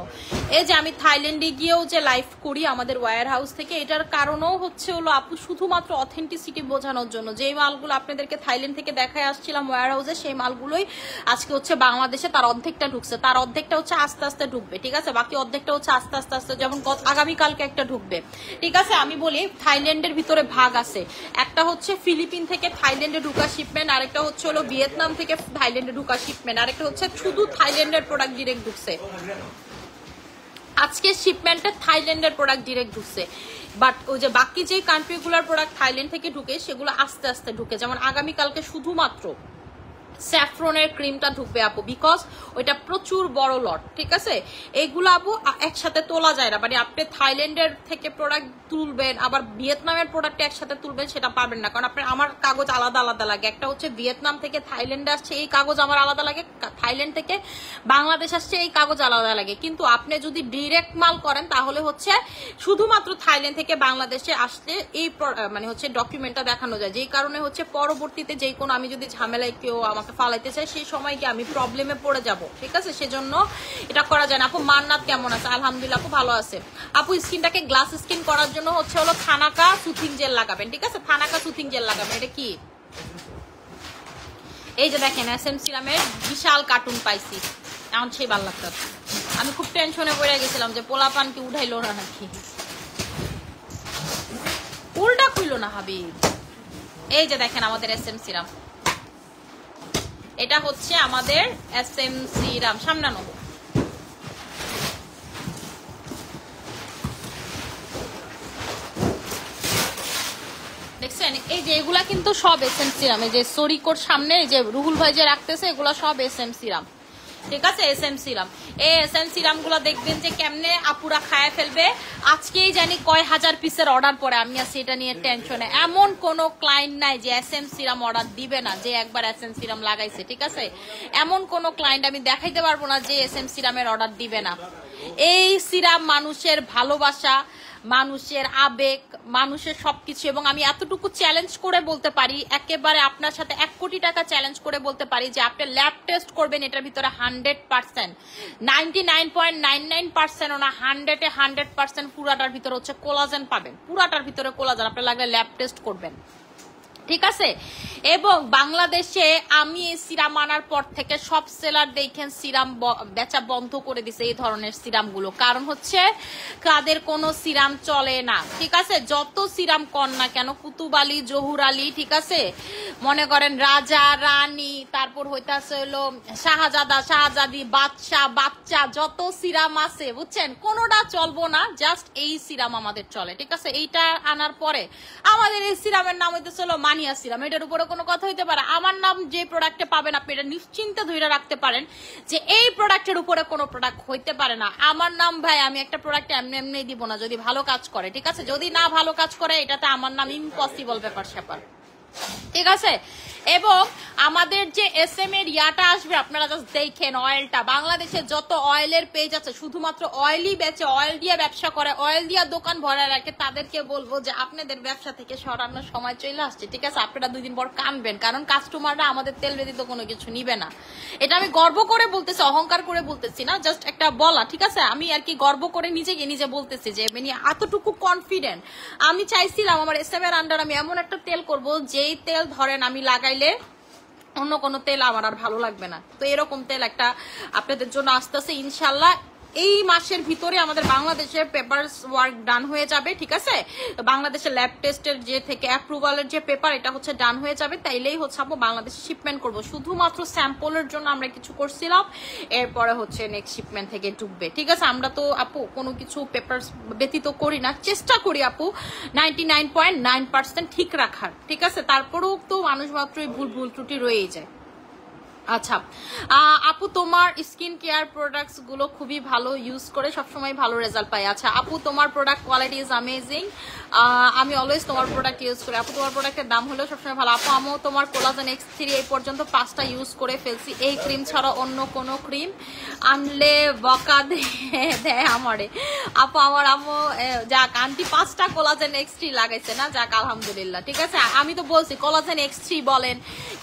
এই যে আমি থাইল্যান্ডে গিয়েও যে লাইভ করি আমাদের ওয়্যার হাউস থেকে, এটার কারণও হচ্ছে হলো আপু শুধুমাত্র অথেন্টিসিটি বোঝানোর জন্য। যেই মালগুলো আপনাদেরকে থাইল্যান্ড থেকে দেখায় আসছিলাম ওয়্যার হাউসে, সেই মালগুলোই আজকে হচ্ছে বাংলাদেশে তার অর্ধেকটা ঢুকছে, তার অর্ধেকটা হচ্ছে আস্তে আস্তে ঢুকবে, ঠিক আছে, বাকি অর্ধেকটা হচ্ছে আস্তে আস্তে আস্তে, যেমন আগামীকালকে একটা ঢুকবে, ঠিক আছে। আমি বলি থাইল্যান্ডের ভিতরে ভাগ আছে, একটা হচ্ছে ফিলিপিন থেকে থাইল্যান্ডে ঢুকা শিপমেন্ট, আরেকটা হচ্ছে হলো ভিয়েতনাম থেকে থাইল্যান্ডে ঢুকা শিপমেন্ট, আরেকটা হচ্ছে শুধু থাইল্যান্ডের প্রোডাক্ট ডিরেক্ট ঢুকছে। আজকে শিপমেন্টে থাইল্যান্ডের প্রোডাক্ট ডিরেক্ট ঢুকছে, বাট ওই যে বাকি যে কান্ট্রিগুলোর প্রোডাক্ট থাইল্যান্ড থেকে ঢুকে সেগুলো আস্তে আস্তে ঢুকে। যেমন আগামীকালকে শুধুমাত্র স্যাফরনের ক্রিমটা ঢুকবে আপু, বিকজ ওইটা প্রচুর বড় লট, ঠিক আছে। এইগুলো আপু একসাথে তোলা যায় না, মানে আপনি থাইল্যান্ডের থেকে প্রোডাক্ট তুলবেন আবার ভিয়েতনামের প্রোডাক্ট একসাথে তুলবেন সেটা পারবেন না, কারণ আপনার আমার কাগজ আলাদা আলাদা লাগে। একটা হচ্ছে ভিয়েতনাম থেকে থাইল্যান্ডে আসছে এই কাগজ আমার আলাদা লাগে, থাইল্যান্ড থেকে বাংলাদেশ আসছে এই কাগজ আলাদা লাগে। কিন্তু আপনি যদি ডিরেক্ট মাল করেন তাহলে হচ্ছে শুধুমাত্র থাইল্যান্ড থেকে বাংলাদেশে আসলে এই মানে হচ্ছে ডকুমেন্টটা দেখানো যায়, যেই কারণে হচ্ছে পরবর্তীতে যেই কোনো আমি যদি ঝামেলায় কেউ আমাকে ফালাইতে চাই সেই সময় কি আমি প্রবলেমে পড়ে যাব, ঠিক আছে, সেজন্য এটা করা যায় না। আপু মান্নাত কেমন আছে? আলহামদুলিল্লাহ আপু ভালো আছে। আপু স্কিনটাকে গ্লাস স্কিন করার জন্য হচ্ছে হলো থানাকা সুথিং জেল লাগাবেন, ঠিক আছে, থানাকা সুথিং জেল লাগাবেন। এটা কি? এই যে দেখেন এসএম সিরামের বিশাল কার্টুন পাইছি, এমন সেই ভালো লাগতো। আমি খুব টেনশনে পড়ে গেছিলাম যে পোলা পান কি উঠাইলো না নাকি, উল্টা খুইলো না হাবিব। এই যে দেখেন আমাদের এসএম সিরাম, এটা হচ্ছে আমাদের এসএম সিরাম, সামনে নেব। দেখছেন এই যে এগুলা কিন্তু সব এসএম সিরাম, এই যে সরিকোর সামনে এই যে রুহুল ভাই যে রাখতেছে এগুলা সব এসএম সিরাম, ঠিক আছে, এসএম সিরাম। এই এসএম সিরাম গুলা দেখবেন যে কেমনে আপুরা খায় ফেলবে। আজকেই জানি কয় হাজার পিসের অর্ডার পরে, আমি আছি এটা নিয়ে টেনশনে। এমন কোন ক্লায়েন্ট নাই যে এসএম সিরাম অর্ডার দিবে না, যে একবার এসএম সিরাম লাগাইছে, ঠিক আছে, এমন কোন ক্লায়েন্ট আমি দেখাইতে পারবো না যে এসএম সিরামের অর্ডার দিবে না। এই সিরাম মানুষের ভালোবাসা, মানুষের আবেগ, মানুষের সবকিছু। এবং আমি এতটুকু চ্যালেঞ্জ করে বলতে পারি, একেবারে আপনার সাথে 1 কোটি টাকা চ্যালেঞ্জ করে বলতে পারি যে আপনি ল্যাব টেস্ট করবেন, এটার ভিতরে 100% 99.99% না 100-এ 100% পুরাটার ভিতরে হচ্ছে কোলাজেন পাবেন, পুরাটার ভিতরে কোলাজেন। আপনার লাগলে ল্যাব টেস্ট করবেন, ঠিক আছে। এবং বাংলাদেশে আমি এই সিরাম আনার পর থেকে সব সেলার দেখেন সিরাম বেচা বন্ধ করে দিছে এই ধরনের সিরাম গুলো, কারণ হচ্ছে তাদের কোনো সিরাম চলে না। ঠিক আছে, যত সিরাম কর না কেন, কুতুব আলী, জহুর আলী, ঠিক আছে, মনে করেন রাজা রানী, তারপর হইতাছে হলো শাহজাদা শাহজাদি, বাদশা বাচ্চা, যত সিরাম আছে বুঝছেন, কোনোটা চলবো না, জাস্ট এই সিরাম আমাদের চলে। ঠিক আছে, এইটা আনার পরে আমাদের এই সিরামের নাম হইতেছে হলো মানিয়া সিরাম। এটার উপরে কোনো কথা হইতে পারে, আমার নাম যে প্রোডাক্টে পাবেন আপনি এটা নিশ্চিন্তে ধরে রাখতে পারেন যে এই প্রোডাক্টের উপরে কোনো প্রোডাক্ট হইতে পারে না। আমার নাম ভাই, আমি একটা প্রোডাক্ট এমনি এমনি দিব না যদি ভালো কাজ করে। ঠিক আছে, যদি না ভালো কাজ করে এটাতে আমার নাম ইম্পসিবল ব্যাপার স্যাপার। ঠিক আছে, এবং আমাদের যে SM এর ইয়াটা আসবে আপনারা জাস্ট দেখেন, অয়েলটা বাংলাদেশে যত অয়েলের পেজ আছে শুধুমাত্র অয়েলই বেচে, অয়েল দিয়ে ব্যবসা করে, অয়েল দিয়ে দোকান ভরা রাখে, তাদেরকে বলবো যে আপনাদের ব্যবসা থেকে সরানোর সময় চলে আসছে। ঠিক আছে, আপনারা 2 দিন পর কানবেন, কারণ কাস্টমাররা আমাদের তেল ব্যতীত কোনো কিছু নিবে না। এটা আমি গর্ব করে বলতেছি, অহংকার করে বলতেছি না, জাস্ট একটা বলা। ঠিক আছে, আমি আর কি গর্ব করে নিজেকে নিজে বলতেছি যে মানে এতটুকু কনফিডেন্ট। আমি চাইছিলাম আমার SM এর আন্ডার আমি এমন একটা তেল করব যেই তেল ধরেন আমি লাগাইলে অন্য কোনো তেল আমার আর ভালো লাগবে না। তো এরকম তেল একটা আপনাদের জন্য আসতেছে ইনশাল্লাহ। এই মাসের ভিতরে আমাদের বাংলাদেশের পেপারস ওয়ার্ক ডান হয়ে যাবে। ঠিক আছে, বাংলাদেশের ল্যাব টেস্টের যে থেকে অ্যাপ্রুভালের যে পেপার এটা হচ্ছে ডান হয়ে যাবে, তাইলেই হচ্ছে আপু বাংলাদেশে শিপমেন্ট করব। শুধুমাত্র স্যাম্পলের জন্য আমরা কিছু করছিলাম, এরপরে হচ্ছে নেক্সট শিপমেন্ট থেকে ঢুকবে। ঠিক আছে, আমরা তো আপু কোনো কিছু পেপার ব্যতীত করি না, চেষ্টা করি আপু 99.9% ঠিক রাখার। ঠিক আছে, তারপরেও তো মানুষ মাত্রই ভুল ত্রুটি রয়েই যায়। আচ্ছা আপু, তোমার স্কিন কেয়ার প্রোডাক্টস গুলো খুবই ভালো, ইউজ করে সবসময় ভালো রেজাল্ট পাই। আচ্ছা আপু, তোমার প্রোডাক্ট কোয়ালিটি ইজ অ্যামেজিং, আমি অলওয়েজ তোমার প্রোডাক্ট ইউজ করি। আপু, তোমার প্রোডাক্টের দাম হলেও সবসময় ভালো। আপু, আমিও তোমার কোলাজেন X3 এই পর্যন্ত 5টা ইউজ করে ফেলছি, এই ক্রিম ছাড়া অন্য কোনো ক্রিম আনলে বকা দেয় আমারে। আপু, আমার আম্মু যাক আন্টি 5টা কোলাজেন X3 লাগাইছে না, যাক আলহামদুলিল্লাহ। ঠিক আছে, আমি তো বলছি কোলাজেন X3 বলেন,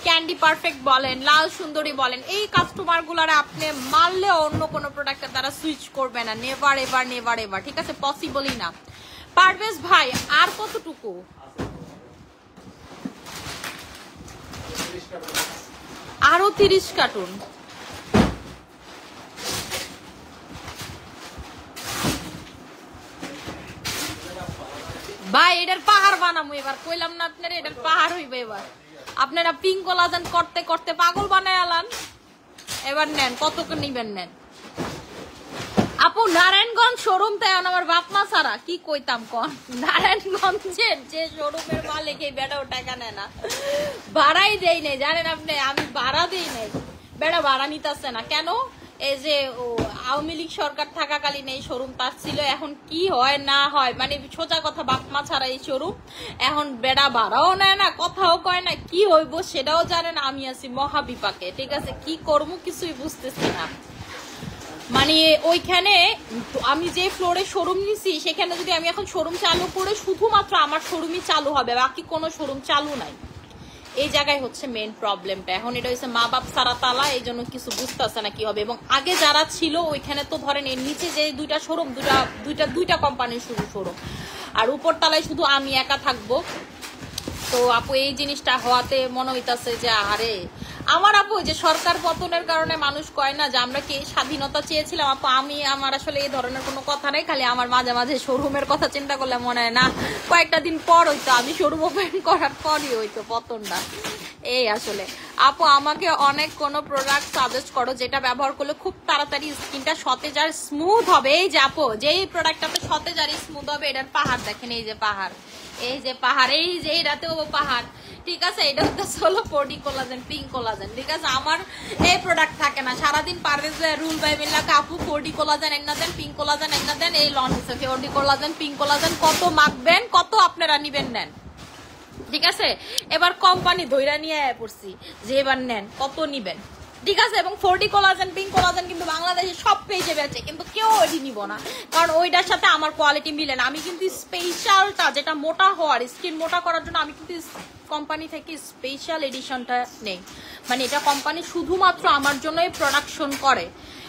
ক্যান্ডি পারফেক্ট বলেন, লাল সুন্দরী বলেন, এই কাস্টমার গুলারে আপনি মারলে অন্য কোনো প্রোডাক্টের দ্বারা সুইচ করবে না, নেভার এভার নেভার এভার। ঠিক আছে, পসিবলই না। পারভেজ ভাই, আর কতটুকু? আরো 30 কার্টুন। ভাই এটার পাহাড় বানাবো এবার, কইলাম না আপনারা, এটার পাহাড় হইবে এবার। আপনারা পিঙ্ক কোলাজেন করতে করতে পাগল বানায় আলান, এবার নেন কত নিবেন নেন। আপু, নারায়ণগঞ্জ শোরুম তাই আমার বাপ মা ছাড়া কি কইতাম কন, নারায়ণগঞ্জের যে শোরুমের মালিক এই বেটাও টাকা নেয় না, ভাড়াই দেই নেই জানেন আপনি, আমি ভাড়া দিই নাই, বেটা ভাড়া নিতেছে না কেন? এই যে আওয়ামী লীগ সরকার থাকাকালীন এই শোরুম তার ছিল, এখন কি হয় না হয় মানে সোজা কথা বাপ মা ছাড়া এই শোরুম, এখন বেড়া ভাড়াও নেয় না, কথাও কয় না, কি হইব সেটাও জানেন। আমি আছি মহাবিপাকে। ঠিক আছে, কি করবো কিছুই বুঝতেছি না। মানে ওইখানে আমি যে ফ্লোরে শোরুম নিছি সেখানে যদি আমি এখন শোরুম চালু করে শুধুমাত্র আমার শোরুমই চালু হবে, বাকি কোনো শোরুম চালু নাই। এই জায়গায় হচ্ছে মেইন প্রবলেমটা। এখন এটা হচ্ছে মা বাপ সারা তালা, এই জন্য কিছু বুঝতেছে না কি হবে। এবং আগে যারা ছিল ওইখানে তো ধরেন এর নিচে যে 2টা শোরুম, দুইটা কোম্পানির শুধু শোরুম, আর উপর তালায় শুধু আমি একা থাকবো। তো আপু, এই জিনিসটা হওয়াতে মনে হইতাছে যে আরে আমার আপু যে সরকার পতনের কারণে মানুষ কয় না যে আমরা কি স্বাধীনতা চেয়েছিলাম। আপু, আমার আসলে এই ধরনের কোনো কথা নেই, খালি আমার মাঝে মাঝে শোরুমের কথা চিন্তা করলে মনে হয় না কয়েকটা দিন পর হইতো, আমি শোরুম ওপেন করার পরই হইতো পতনটা। এই আসলে আপু, আমাকে অনেক কোনো প্রোডাক্ট সাজেস্ট করো যেটা ব্যবহার করলে খুব তাড়াতাড়ি স্কিনটা সতেজ আর স্মুথ হবে। এই যে আপু, যেই প্রোডাক্টটাতে সতেজ আর স্মুথ হবে, এটার পাহাড় দেখেন, এই যে পাহাড়, এই যে পাহাড়, এই যে এটাতেও পাহাড়। ঠিক আছে, এটা হচ্ছে হলো 4D কোলাজেন, পিঙ্ক কোলাজেন। ঠিক আছে, আমার এই প্রোডাক্ট থাকে না, সারাদিন পারভেজ রুল বাই মিল্লা আপু 4D কোলাজেন একনা দেন, পিঙ্ক কোলাজেন একনা দেন, এই লঞ্চ হচ্ছে 4D কোলাজেন, পিঙ্ক কোলাজেন, কত মাখবেন, কত আপনারা নিবেন নেন। ঠিক আছে, এবার কোম্পানি ধইরা নিয়ে পড়ছি যে এবার নেন কত নিবেন। ঠিক আছে, এবং 4D কোলাজেন, পিঙ্ক কোলাজেন কিন্তু বাংলাদেশে সব পেজে বেচে, কিন্তু কেউ ওইটি নিব না, কারণ ওইটার সাথে আমার কোয়ালিটি মিলে না। আমি কিন্তু স্পেশালটা যেটা মোটা হওয়ার, স্কিন মোটা করার জন্য আমি কিন্তু কোম্পানি থেকে স্পেশাল এডিশনটা নেই, মানে এটা কোম্পানি শুধুমাত্র আমার জন্যই প্রোডাকশন করে।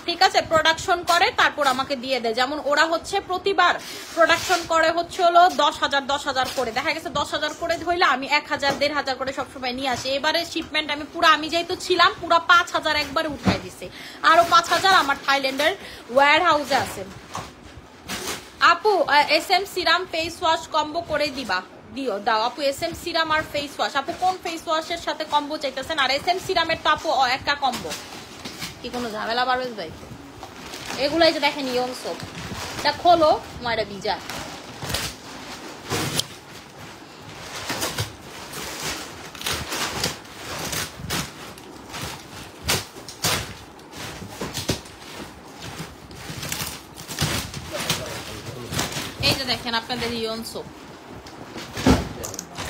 ঠিক আছে, প্রোডাকশন করে তারপর আমাকে দিয়ে দেয়। যেমন ওরা হচ্ছে প্রতিবার প্রোডাকশন করে হচ্ছে হলো 10,000 করে, দেখা গেছে 10,000 করে হইলে আমি 1,000 1,500 করে সবসময় নিয়ে আসি। এবারে শিপমেন্ট আমি পুরো, আমি যেহেতু ছিলাম পুরো 5,000 একবারে উঠাই দিছে, আরো 5,000 আমার থাইল্যান্ডের ওয়্যার হাউসে আছে। আপু SM serum face wash combo করে দিবা, দিও দাও আপু। SM সিরাম আর ফেস ওয়াশ, আপু কোন ফেস ওয়াশের সাথে কম্বো চাইতেছেন? আর SM সিরামের তো আপু একটা কম্বো, কি কোনো ঝামেলা পারবে ভাই? এগুলাই যে দেখেন ইয়ং সোপ, এটা খোলো মায়েরা ভিজা। এই যে দেখেন আপনাদের ইয়ং সোপ,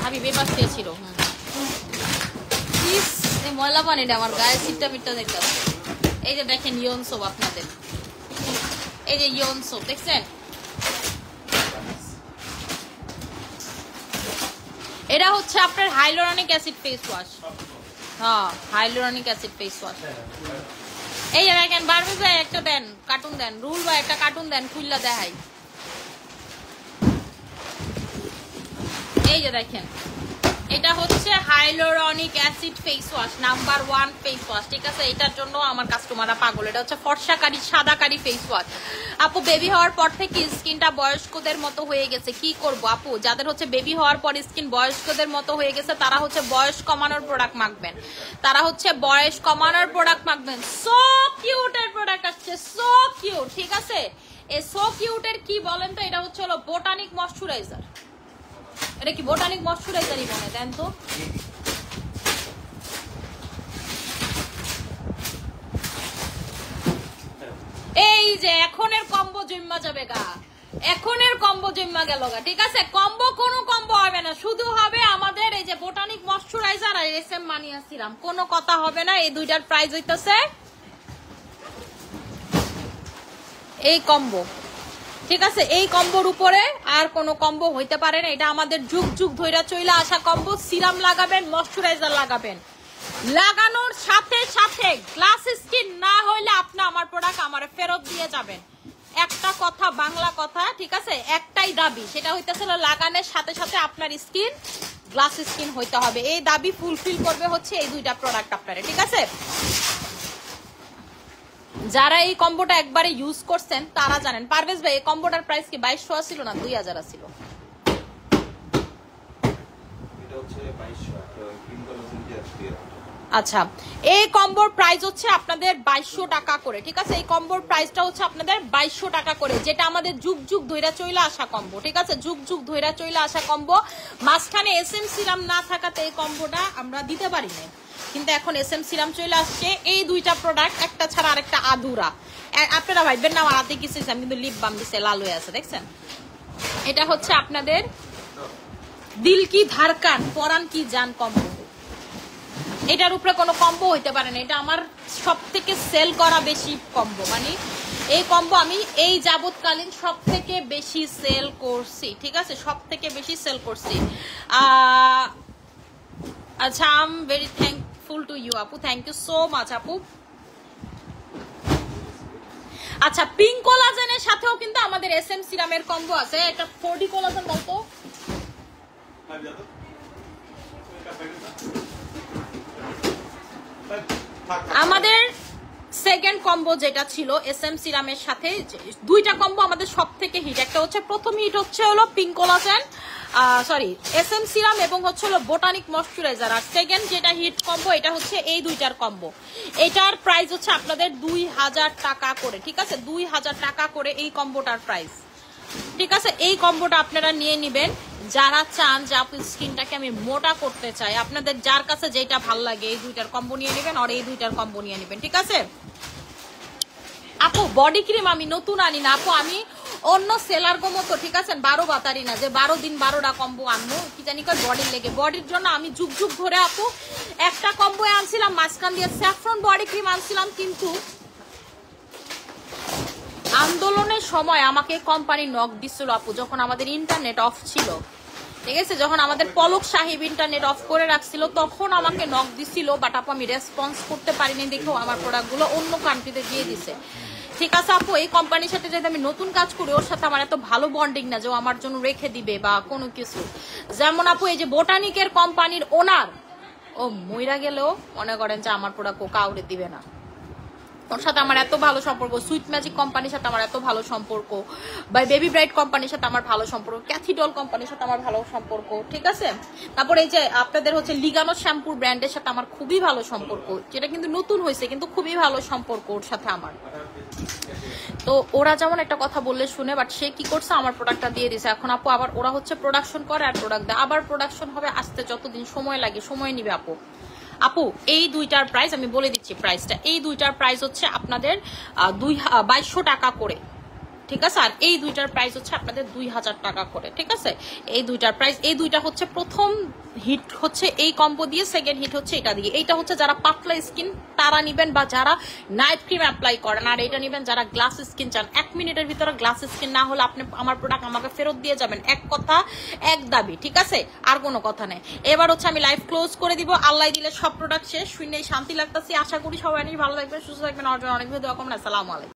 আমি বেপাস পেয়েছিল এই ময়লা পানিটা আমার গায়ে সিটটা মিটটা দেখতে। এই যে দেখেন ইয়ন সোপ আপনাদের, এই যে ইয়ন সোপ দেখছেন, এটা হচ্ছে আপনার হাইলোরনিক অ্যাসিড ফেস ওয়াশ। হ্যাঁ হাইলোরনিক অ্যাসিড ফেস ওয়াশ। এই যে দেখেন বারবিস ভাই একটা দেন, কার্টুন দেন, রুল ভাই একটা কার্টুন দেন, খুললা দেখাই। এই যে দেখেন এটা হচ্ছে hyaluronic acid face wash, number 1 face wash, ঠিক আছে। এটার জন্য আমার কাস্টমাররা পাগল। এটা হচ্ছে ফর্সাকারী সাদাকারী ফেস ওয়াশ। আপু বেবি হওয়ার পর থেকে স্কিনটা বয়স্কদের মতো হয়ে গেছে, কি করব আপু? যাদের হচ্ছে বেবি হওয়ার পর স্কিন বয়স্কদের মতো হয়ে গেছে তারা হচ্ছে বয়স কমানোর প্রোডাক্ট মাখবেন, তারা হচ্ছে বয়স কমানোর প্রোডাক্ট মাখবেন। সো কিউটের প্রোডাক্ট আসছে, সো কিউট, ঠিক আছে। এই সো কিউটের কি বলেন তো, এটা হচ্ছে হলো বোটানিক ময়শ্চারাইজার। এটা কি বোটানিক ময়শ্চারাইজারই মনে দেন তো? এই যে এখনের কম্বো জম্মা যাবে গা, এখনের কম্বো জম্মা গেল গা, ঠিক আছে। কম্বো কোনো কম্বো হবে না, শুধু হবে আমাদের এই যে বোটানিক ময়শ্চারাইজার আর SM মানিয়া সিরাম, কোনো কথা হবে না। এই দুইটার প্রাইস হইতাছে এই কম্বো, ঠিক আছে। এই কম্বোর উপরে আর কোনো কম্বো হইতে পারে না। এটা আমাদের যুগ যুগ ধইরা চইলা আসা কম্বো। সিরাম লাগাবেন, ময়শ্চারাইজার লাগাবেন, লাগানোর সাথে সাথে গ্লাস স্কিন না হইলে আপনি আমার প্রোডাক্ট আমারে ফেরত দিয়ে যাবেন। একটা কথা, বাংলা কথা, ঠিক আছে, একটাই দাবি, সেটা হইতেছে লাগানোর সাথে সাথে আপনার স্কিন গ্লাস স্কিন হইতে হবে। এই দাবি ফুলফিল করবে হচ্ছে এই দুইটা প্রোডাক্ট আপনারে, ঠিক আছে। যারা এই কম্বোটা একবারে ইউজ করছেন তারা জানেন। পারভেজ ভাই এই কম্বোটার প্রাইস কি 2200 ছিল না 2000 ছিল? আচ্ছা, এই কম্বোর প্রাইস হচ্ছে আপনাদের 2200 টাকা করে, ঠিক আছে। এই কম্বোর প্রাইসটা হচ্ছে আপনাদের 2200 টাকা করে, যেটা আমাদের যুগ যুগ ধইরা চইলা আসা কম্বো, ঠিক আছে। যুগ যুগ ধইরা চইলা আসা কম্বো। মাঝখানে SM সিরাম না থাকাতে এই কম্বোটা আমরা দিতে পারি না, কিন্তু এখন SM সিরাম চলে আসছে। এই দুইটা প্রোডাক্ট একটা ছাড়া আরেকটা আধুরা। আপনারা ভাববেন না আমার হাতে কিছু, আমি কিন্তু লিপ বাম দিছে, লাল হয়ে আছে, দেখছেন। এটা হচ্ছে আপনাদের দিল কি ধারকান পরান কি জান কম্বো। এটার উপরে কোনো কম্বো হইতে পারে না। এটা আমার সব থেকে সেল করা বেশি কম্বো, মানে এই কম্বো আমি এই যাবৎকালীন সব থেকে বেশি সেল করছি, ঠিক আছে, সব থেকে বেশি সেল করছি। আচ্ছা, I am very thankful to you আপু, থ্যাংক ইউ সো মাচ আপু। আচ্ছা, পিঙ্ক কোলাজেনের সাথেও কিন্তু আমাদের SM সিরামের কম্বো আছে। এটা 4D কোলাজেন বলতো আমাদের সেকেন্ড কম্বো যেটা ছিল SM সিরামের সাথে, দুইটা কম্বো আমাদের সব থেকে হিট। একটা হচ্ছে প্রথম হিট হচ্ছে হলো pink collagen, sorry SM serum এবং হচ্ছে হলো বোটানিক ময়শ্চারাইজার। আর সেকেন্ড যেটা হিট কম্বো এটা হচ্ছে এই দুইটার কম্বো। এটার প্রাইস হচ্ছে আপনাদের 2000 টাকা করে, ঠিক আছে, 2000 টাকা করে এই কম্বোটার প্রাইস, ঠিক আছে। এই কম্বোটা আপনারা নিয়ে নিবেন যারা চান যে আপু স্কিনটাকে আমি মোটা করতে চাই, আপনাদের যার কাছে যেটা ভাল লাগে এই দুইটার কম্বো নিয়ে নেবেন, আর এই দুইটার কম্বো নিয়ে নেবেন, ঠিক আছে। আপু বডি ক্রিম আমি নতুন আনি না আপু, আমি অন্য সেলার গো মতো, ঠিক আছে, 12 বাতারি না যে 12 দিন 12টা কম্বো আনবো, কি জানি কয় বডির লেগে। বডির জন্য আমি যুগ যুগ ধরে আপু একটা কম্বো আনছিলাম, মাঝখান দিয়ে স্যাফরন বডি ক্রিম আনছিলাম, কিন্তু আন্দোলনের সময় আমাকে কোম্পানি নক দিছিল আপু, যখন আমাদের ইন্টারনেট অফ ছিল। ঠিক আছে, যখন আমাদের পলক সাহেব ইন্টারনেট অফ করে রাখছিল তখন আমাকে নক দিছিল, বাট আপু আমি রেসপন্স করতে পারিনি দেখেও আমার প্রোডাক্টগুলো অন্য কান্ট্রিতে দিয়ে দিছে। ঠিক আছে আপু, এই কোম্পানির সাথে যদি আমি নতুন কাজ করি ওর সাথে আমার এত ভালো বন্ডিং না যে ও আমার জন্য রেখে দিবে বা কোনো কিছু। যেমন আপু এই যে বোটানিকের কোম্পানির ওনার, ও মইরা গেলেও মনে করেন যে আমার প্রোডাক্ট ও কাউরে দিবে না, ওর সাথে আমার এত ভালো সম্পর্ক। সুইট ম্যাজিক কোম্পানির সাথে আমার এত ভালো সম্পর্ক, বা বেবি ব্রাইট কোম্পানির সাথে আমার ভালো সম্পর্ক, ক্যাথিডল কোম্পানির সাথে আমার ভালো সম্পর্ক। ঠিক আছে, তারপর এই যে আপনাদের হচ্ছে লিগানো শ্যাম্পুর ব্র্যান্ডের সাথে আমার খুবই ভালো সম্পর্ক, যেটা কিন্তু নতুন হয়েছে কিন্তু খুবই ভালো সম্পর্ক ওর সাথে আমার। তো ওরা যেমন একটা কথা বললে শুনে, বাট সে কি করছে আমার প্রোডাক্টটা দিয়ে দিছে। এখন আপু আবার ওরা হচ্ছে প্রোডাকশন করে আর প্রোডাক্ট দেয়, আবার প্রোডাকশন হবে, আসতে যতদিন সময় লাগে সময় নিবে আপু। আপু এই দুইটার প্রাইস আমি বলে দিচ্ছি, প্রাইসটা এই দুইটার প্রাইস হচ্ছে আপনাদের 2200 টাকা করে। ঠিক আছে, আর এই দুইটার প্রাইস হচ্ছে আপনাদের 2000 টাকা করে। ঠিক আছে, এই দুইটার প্রাইস, এই দুইটা হচ্ছে প্রথম হিট হচ্ছে এই কম্বো দিয়ে, সেকেন্ড হিট হচ্ছে এটা দিয়ে। এইটা হচ্ছে যারা পাতলা স্কিন তারা নিবেন, বা যারা নাইট ক্রিম অ্যাপ্লাই করেন, আর এটা নিবেন যারা গ্লাস স্কিন চান। 1 মিনিটের ভিতরে গ্লাস স্কিন না হলে আপনি আমার প্রোডাক্ট আমাকে ফেরত দিয়ে যাবেন, এক কথা এক দাবি। ঠিক আছে, আর কোনো কথা নেই। এবার হচ্ছে আমি লাইভ ক্লোজ করে দিব, আল্লাহ দিলে সব প্রোডাক্ট শেষ, শুনে শান্তি লাগতেছি। আশা করি সবাই অনেক ভালো থাকবেন, সুস্থ থাকবেন, আমার জন্য অনেক ভিডিও কমেন। আসসালামু আলাইকুম।